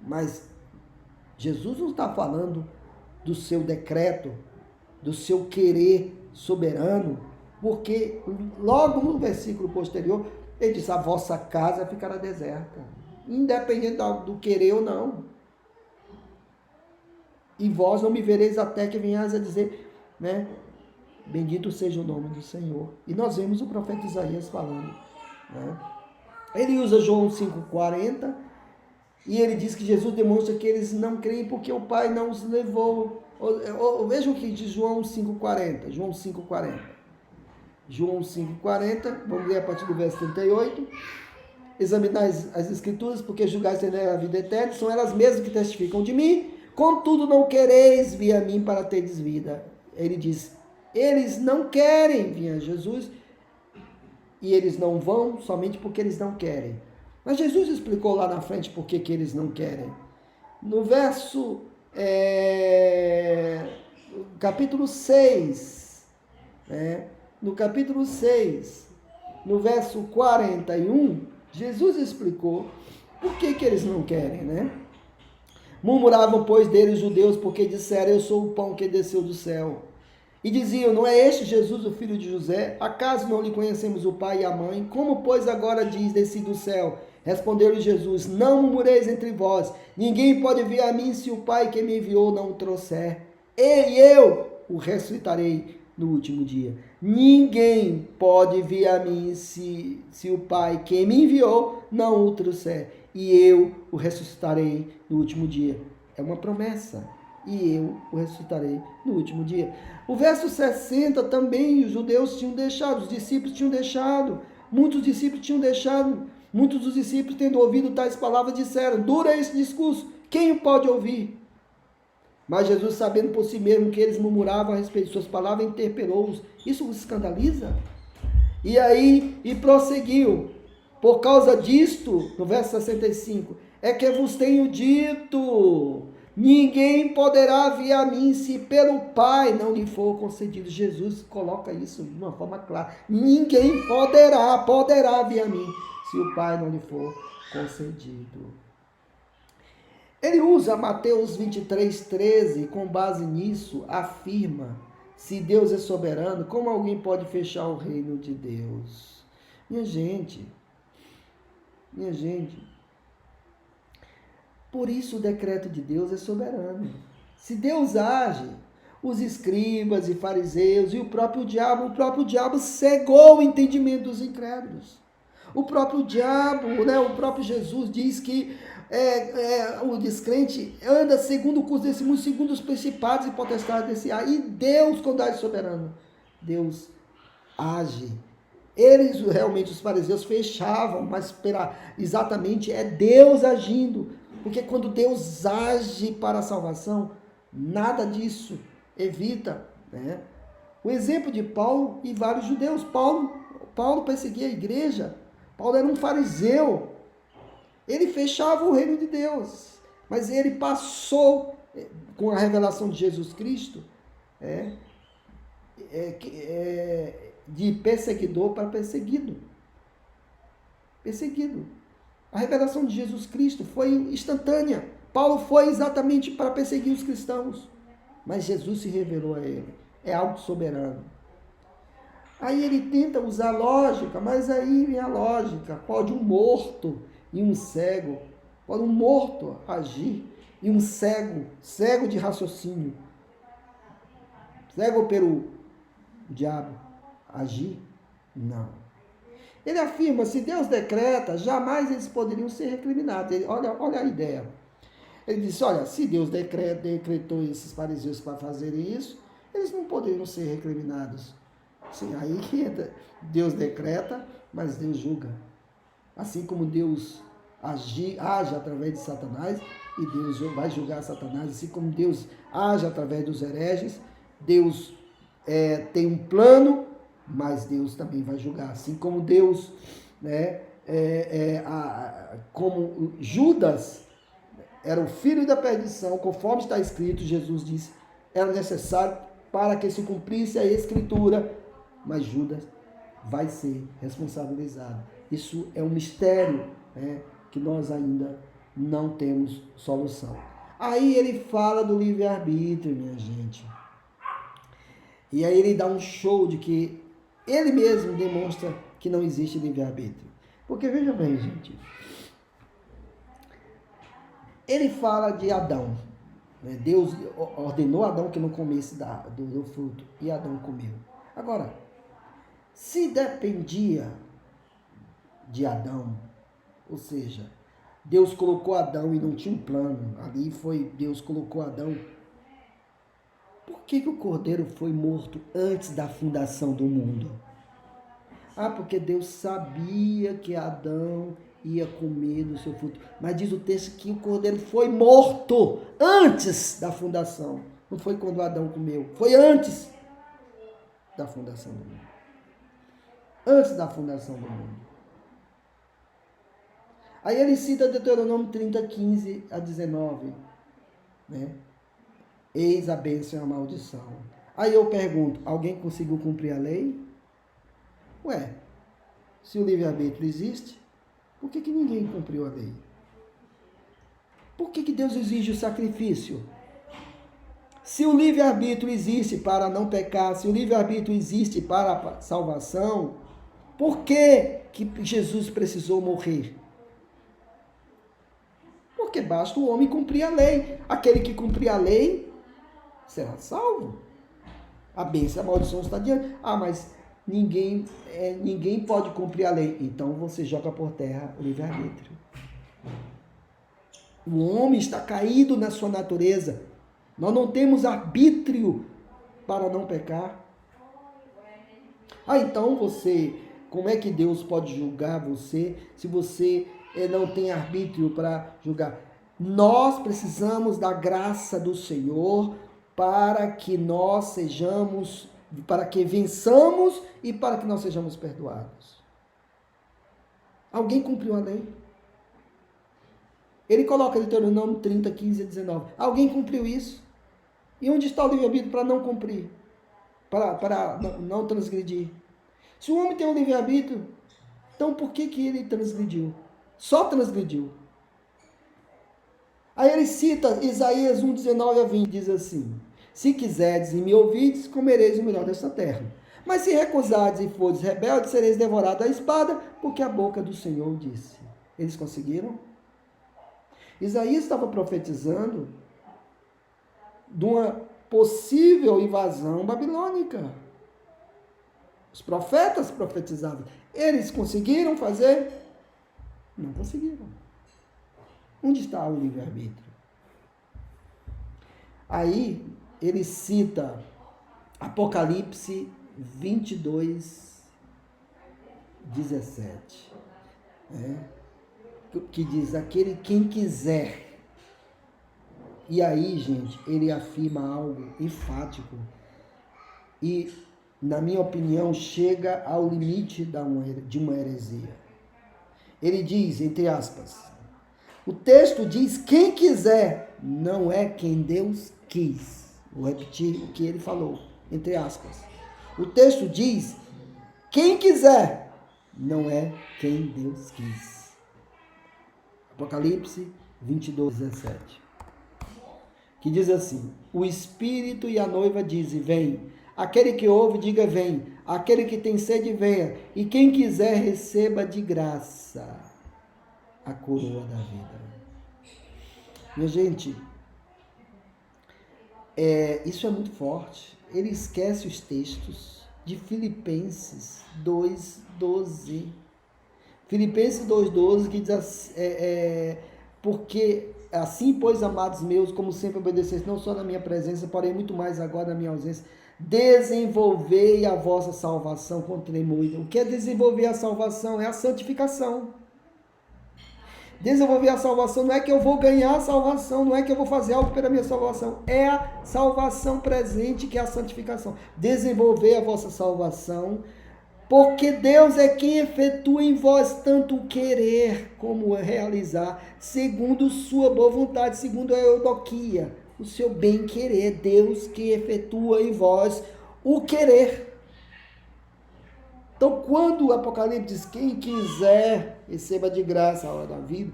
Mas Jesus não está falando do seu decreto, do seu querer soberano, porque logo no versículo posterior, ele diz, a vossa casa ficará deserta, independente do querer ou não. E vós não me vereis até que venhais a dizer, né? Bendito seja o nome do Senhor. E nós vemos o profeta Isaías falando, né? Ele usa João 5,40 e ele diz que Jesus demonstra que eles não creem porque o Pai não os levou. Vejam o que diz João 5,40. João 5,40, vamos ler a partir do verso 38. Examinai as Escrituras, porque julgais ter a vida eterna, são elas mesmas que testificam de mim. Contudo, não quereis vir a mim para teres vida. Ele diz, eles não querem vir a Jesus e eles não vão somente porque eles não querem. Mas Jesus explicou lá na frente por que eles não querem. No verso, capítulo 6, no capítulo 6, no verso 41, Jesus explicou por que eles não querem, né? Murmuravam, pois, dele os judeus, porque disseram, eu sou o pão que desceu do céu. E diziam, não é este Jesus, o filho de José? Acaso não lhe conhecemos o pai e a mãe? Como, pois, agora diz, desci do céu? Respondeu-lhe Jesus, não murmureis entre vós. Ninguém pode vir a mim se o Pai que me enviou não o trouxer. E eu o ressuscitarei no último dia. Ninguém pode vir a mim se o Pai que me enviou não o trouxer. E eu o ressuscitarei no último dia. É uma promessa. E eu o ressuscitarei no último dia. O verso 60 também, os judeus tinham deixado, os discípulos tinham deixado, muitos discípulos tinham deixado, muitos dos discípulos, tendo ouvido tais palavras, disseram, dura esse discurso, quem o pode ouvir? Mas Jesus, sabendo por si mesmo que eles murmuravam a respeito de suas palavras, interpelou-os. Isso os escandaliza? E prosseguiu. Por causa disto, no verso 65, é que vos tenho dito, Ninguém poderá vir a mim se pelo Pai não lhe for concedido. Jesus coloca isso de uma forma clara. Ninguém poderá vir a mim se o Pai não lhe for concedido. Ele usa Mateus 23:13, com base nisso, afirma: se Deus é soberano, como alguém pode fechar o reino de Deus? Minha gente, por isso o decreto de Deus é soberano. Se Deus age, os escribas e fariseus e o próprio diabo cegou o entendimento dos incrédulos. O próprio diabo, o próprio Jesus diz que o descrente anda segundo o curso desse mundo, segundo os principados e potestades desse ar. E Deus, quando age soberano, Deus age. Eles, realmente, os fariseus fechavam, mas exatamente é Deus agindo. Porque quando Deus age para a salvação, nada disso evita. Né? O exemplo de Paulo e vários judeus. Paulo perseguia a igreja. Paulo era um fariseu. Ele fechava o reino de Deus. Mas ele passou, com a revelação de Jesus Cristo, de perseguidor para perseguido. Perseguido. A revelação de Jesus Cristo foi instantânea. Paulo foi exatamente para perseguir os cristãos. Mas Jesus se revelou a ele. É algo soberano. Aí ele tenta usar lógica, mas aí vem a lógica. Pode um morto e um cego, pode um morto agir e um cego de raciocínio, cego pelo diabo, agir? Não. Ele afirma, se Deus decreta, jamais eles poderiam ser recriminados. Olha a ideia. Ele disse, olha, se Deus decretou esses fariseus para fazerem isso, eles não poderiam ser recriminados. Sim, aí que entra. Deus decreta, mas Deus julga. Assim como Deus age através de Satanás, e Deus vai julgar Satanás, assim como Deus age através dos hereges, Deus tem um plano, mas Deus também vai julgar. Assim como Deus, como Judas era o filho da perdição, conforme está escrito, Jesus disse, era necessário para que se cumprisse a Escritura, mas Judas vai ser responsabilizado. Isso é um mistério, que nós ainda não temos solução. Aí ele fala do livre-arbítrio, minha gente. E aí ele dá um show de que ele mesmo demonstra que não existe livre-arbítrio. Porque veja bem, gente, ele fala de Adão. Deus ordenou a Adão que não comesse do fruto, e Adão comeu. Agora, se dependia de Adão, ou seja, Deus colocou Adão e não tinha um plano, ali foi, Deus colocou Adão. Por que o cordeiro foi morto antes da fundação do mundo? Porque Deus sabia que Adão ia comer do seu fruto. Mas diz o texto que o cordeiro foi morto antes da fundação. Não foi quando Adão comeu, foi antes da fundação do mundo. Antes da fundação do mundo. Aí ele cita Deuteronômio 30, 15 a 19. Eis a bênção e a maldição. Aí eu pergunto, alguém conseguiu cumprir a lei? Se o livre-arbítrio existe, por que ninguém cumpriu a lei? Por que Deus exige o sacrifício? Se o livre-arbítrio existe para não pecar, se o livre-arbítrio existe para a salvação, por que Jesus precisou morrer? Porque basta o homem cumprir a lei. Aquele que cumprir a lei será salvo. A bênção e a maldição está diante. Mas ninguém pode cumprir a lei. Então você joga por terra o livre-arbítrio. O homem está caído na sua natureza. Nós não temos arbítrio para não pecar. Então como é que Deus pode julgar você se você não tem arbítrio para julgar? Nós precisamos da graça do Senhor para que para que vençamos e para que nós sejamos perdoados. Alguém cumpriu a lei? Ele coloca Deuteronômio 30, 15 e 19. Alguém cumpriu isso? E onde está o livre-arbítrio para não cumprir? Para não transgredir? Se o homem tem um livre-arbítrio, então por que ele transgrediu? Só transgrediu. Aí ele cita Isaías 1, 19 a 20, diz assim: se quiserdes e me ouvides, comereis o melhor desta terra. Mas se recusardes e fordes rebeldes, sereis devorados à espada, porque a boca do Senhor disse. Eles conseguiram? Isaías estava profetizando de uma possível invasão babilônica. Os profetas profetizavam. Eles conseguiram fazer? Não conseguiram. Onde está o livre-arbítrio? Aí ele cita Apocalipse 22, 17. Que diz, quem quiser. E aí, gente, ele afirma algo enfático. E, na minha opinião, chega ao limite de uma heresia. Ele diz, entre aspas, o texto diz quem quiser, não é quem Deus quis. Vou repetir o que ele falou, entre aspas. O texto diz quem quiser, não é quem Deus quis. Apocalipse 22, 17. Que diz assim: o Espírito e a noiva dizem, vem. Aquele que ouve, diga, vem. Aquele que tem sede, venha. E quem quiser, receba de graça a coroa da vida. Minha gente, isso é muito forte. Ele esquece os textos de Filipenses 2,12. Filipenses 2,12 que diz assim, porque assim, pois, amados meus, como sempre obedeceis, não só na minha presença, porém muito mais agora na minha ausência, desenvolvei a vossa salvação com tremor. O que é desenvolver a salvação? É a santificação. Desenvolver a salvação não é que eu vou ganhar a salvação, não é que eu vou fazer algo pela minha salvação, é a salvação presente, que é a santificação. Desenvolver a vossa salvação, porque Deus é quem efetua em vós tanto o querer como o realizar, segundo sua boa vontade, segundo a eudoquia, o seu bem querer. Deus que efetua em vós o querer. Então, quando o Apocalipse diz quem quiser, receba de graça a hora da vida,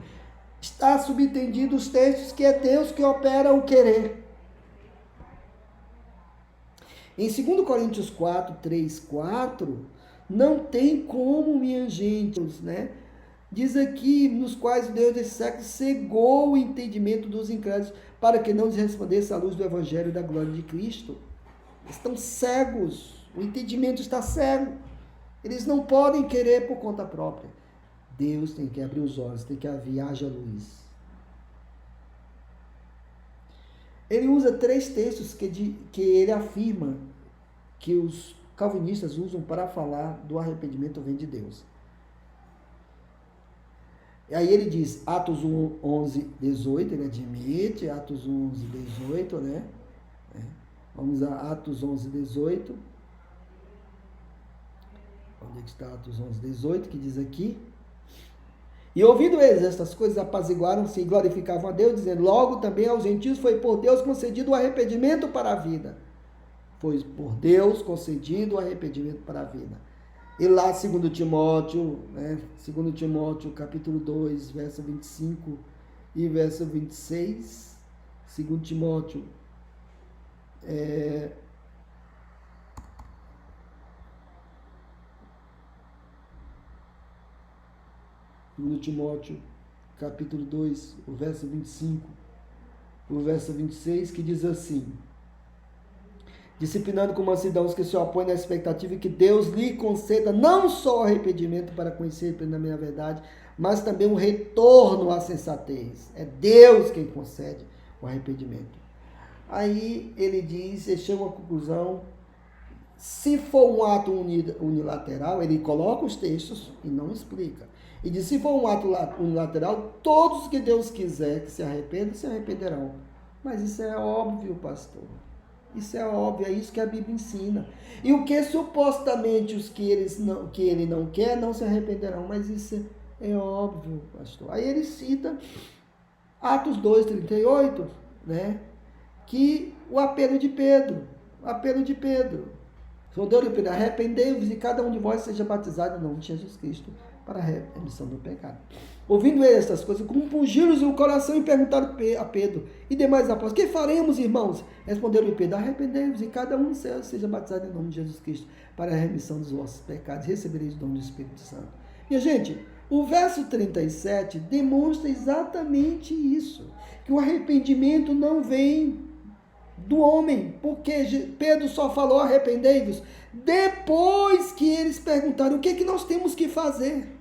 está subentendido os textos que é Deus que opera o querer. Em 2 Coríntios 4, 3, 4, não tem como, minha gente, né? Diz aqui, nos quais o Deus desse século cegou o entendimento dos incrédulos, para que não lhes respondesse a luz do Evangelho da glória de Cristo. Eles estão cegos, o entendimento está cego. Eles não podem querer por conta própria. Deus tem que abrir os olhos, tem que haja luz. Ele usa 3 textos que ele afirma que os calvinistas usam para falar do arrependimento vem de Deus. E aí ele diz, Atos 11, 18, ele admite, Atos 11, 18, né? Vamos a Atos 11, 18. Onde é que está Atos 11, 18, que diz aqui? E ouvindo eles estas coisas, apaziguaram-se e glorificavam a Deus, dizendo, logo também aos gentios foi por Deus concedido o arrependimento para a vida. Foi por Deus concedido o arrependimento para a vida. E lá, 2 Timóteo, né? 2 Timóteo, capítulo 2, verso 25 e verso 26. 2 Timóteo, 2 Timóteo, capítulo 2, o verso 25, o verso 26, que diz assim: disciplinando com mansidão os que se opõem na expectativa que Deus lhe conceda não só o arrependimento para conhecer plenamente a verdade, mas também um retorno à sensatez. É Deus quem concede o arrependimento. Aí ele diz, ele chega a uma conclusão, se for um ato unilateral, ele coloca os textos e não explica. E diz, se for um ato unilateral, todos que Deus quiser que se arrependam, se arrependerão. Mas isso é óbvio, pastor. Isso é óbvio, é isso que a Bíblia ensina. E o que supostamente os que ele não quer, não se arrependerão. Mas isso é óbvio, pastor. Aí ele cita Atos 2:38, né? Que o apelo de Pedro, Sondeu-lhe Pedro, arrependei-vos e cada um de vós seja batizado em nome de Jesus Cristo para a remissão do pecado. Ouvindo ele estas coisas, compungiram-lhes o coração e perguntaram a Pedro e demais apóstolos, que faremos, irmãos? Responderam-lhe Pedro, arrependei-vos e cada um seja batizado em nome de Jesus Cristo para a remissão dos vossos pecados, recebereis o dom do Espírito Santo. Minha gente, o verso 37 demonstra exatamente isso, que o arrependimento não vem do homem, porque Pedro só falou arrependei-vos depois que eles perguntaram o que nós temos que fazer.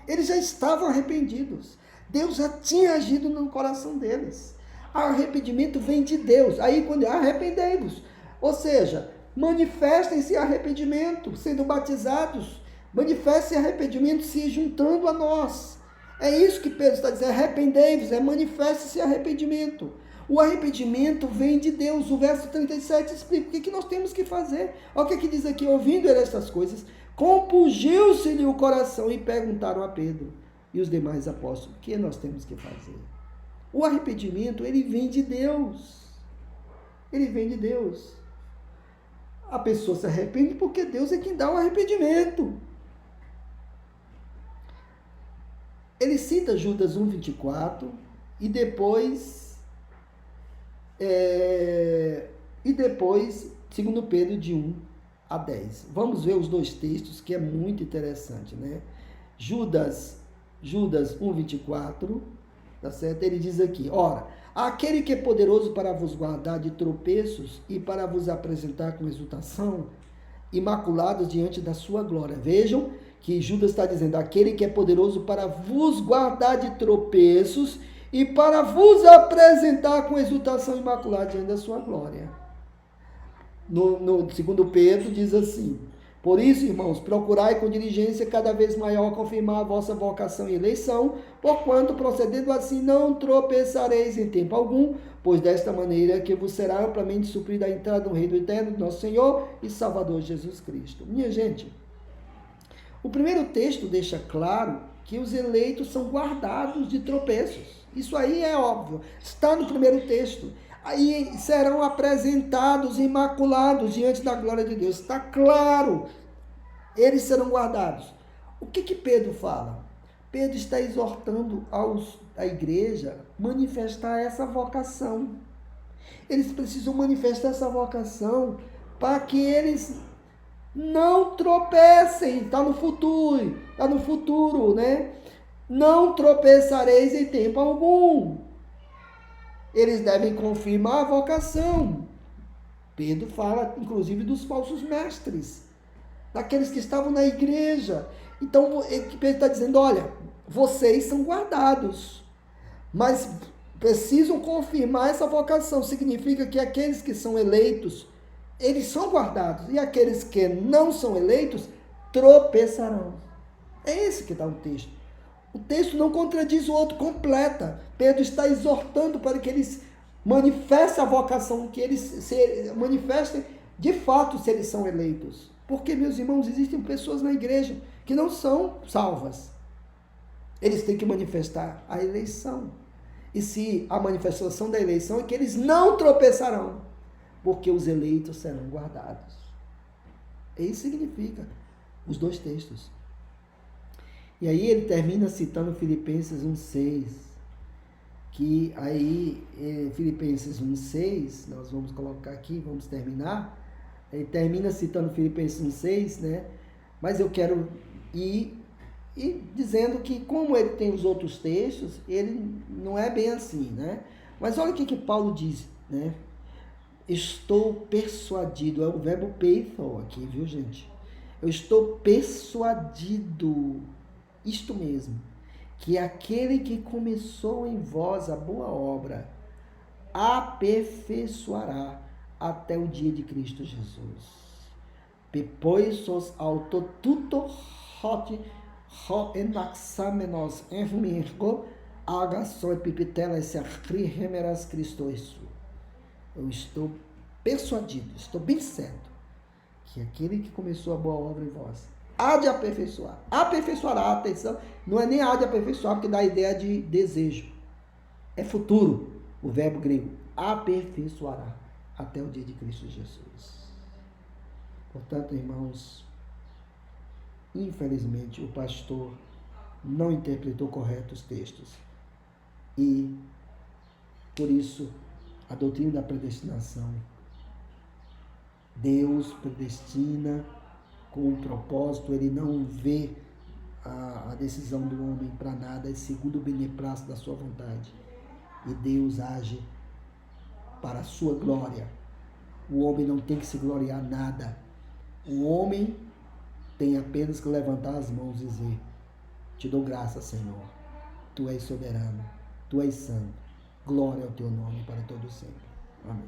Eles já estavam arrependidos, Deus já tinha agido no coração deles. O arrependimento vem de Deus. Aí quando arrependei-vos, ou seja, manifestem-se arrependimento, sendo batizados, manifestem arrependimento se juntando a nós. É isso que Pedro está dizendo, arrependei-vos, manifeste-se arrependimento. O arrependimento vem de Deus. O verso 37 explica o que nós temos que fazer. Olha o que diz aqui, ouvindo ele estas coisas, compungiu-se-lhe o coração e perguntaram a Pedro e os demais apóstolos, o que nós temos que fazer? O arrependimento, ele vem de Deus. Ele vem de Deus. A pessoa se arrepende porque Deus é quem dá o arrependimento. Ele cita Judas 1:24 e depois 2 Pedro de 1-10. Vamos ver os dois textos, que é muito interessante, né? Judas 1:24, tá certo? Ele diz aqui, ora, aquele que é poderoso para vos guardar de tropeços e para vos apresentar com exultação, imaculados diante da sua glória. Vejam que Judas está dizendo, aquele que é poderoso para vos guardar de tropeços e para vos apresentar com exultação imaculada diante da sua glória. No 2 Pedro diz assim, por isso, irmãos, procurai com diligência cada vez maior confirmar a vossa vocação e eleição, porquanto, procedendo assim, não tropeçareis em tempo algum, pois desta maneira que vos será amplamente suprida a entrada no reino eterno do nosso Senhor e Salvador Jesus Cristo. Minha gente, o primeiro texto deixa claro que os eleitos são guardados de tropeços. Isso aí é óbvio, está no primeiro texto. Aí serão apresentados imaculados diante da glória de Deus. Está claro, eles serão guardados. O que Pedro fala? Pedro está exortando a igreja a manifestar essa vocação. Eles precisam manifestar essa vocação para que eles não tropecem. Está no futuro, né? Não tropeçareis em tempo algum. Eles devem confirmar a vocação. Pedro fala, inclusive, dos falsos mestres, daqueles que estavam na igreja. Então, Pedro está dizendo, olha, vocês são guardados, mas precisam confirmar essa vocação. Significa que aqueles que são eleitos, eles são guardados, e aqueles que não são eleitos, tropeçarão. É esse que está o texto. O texto não contradiz o outro, completa. Pedro está exortando para que eles manifestem a vocação, que eles se manifestem de fato se eles são eleitos. Porque, meus irmãos, existem pessoas na igreja que não são salvas. Eles têm que manifestar a eleição. E se a manifestação da eleição é que eles não tropeçarão, porque os eleitos serão guardados. Isso significa os dois textos. E aí ele termina citando Filipenses 1:6, que aí, Filipenses 1:6, nós vamos colocar aqui, vamos terminar, ele termina citando Filipenses 1:6, né? Mas eu quero ir dizendo que, como ele tem os outros textos, ele não é bem assim, né? Mas olha o que Paulo diz, né? Estou persuadido, é o verbo peitho aqui, viu, gente? Eu estou persuadido, isto mesmo, que aquele que começou em vós a boa obra, aperfeiçoará até o dia de Cristo Jesus. Pepoisos auto tuto hot ho enaxamenos enmirgo agaçoi pipitelas se arri remeras Cristo isso. Eu estou persuadido, estou bem certo, que aquele que começou a boa obra em vós, há de aperfeiçoar. Aperfeiçoará, atenção, não é nem há de aperfeiçoar, porque dá a ideia de desejo. É futuro. O verbo grego aperfeiçoará até o dia de Cristo Jesus. Portanto, irmãos, infelizmente o pastor não interpretou correto os textos. E, por isso, a doutrina da predestinação, Deus predestina com um propósito, ele não vê a decisão do homem para nada, é segundo o beneplácito da sua vontade. E Deus age para a sua glória. O homem não tem que se gloriar nada. O homem tem apenas que levantar as mãos e dizer: te dou graça, Senhor. Tu és soberano, tu és santo. Glória ao teu nome para todo sempre. Amém.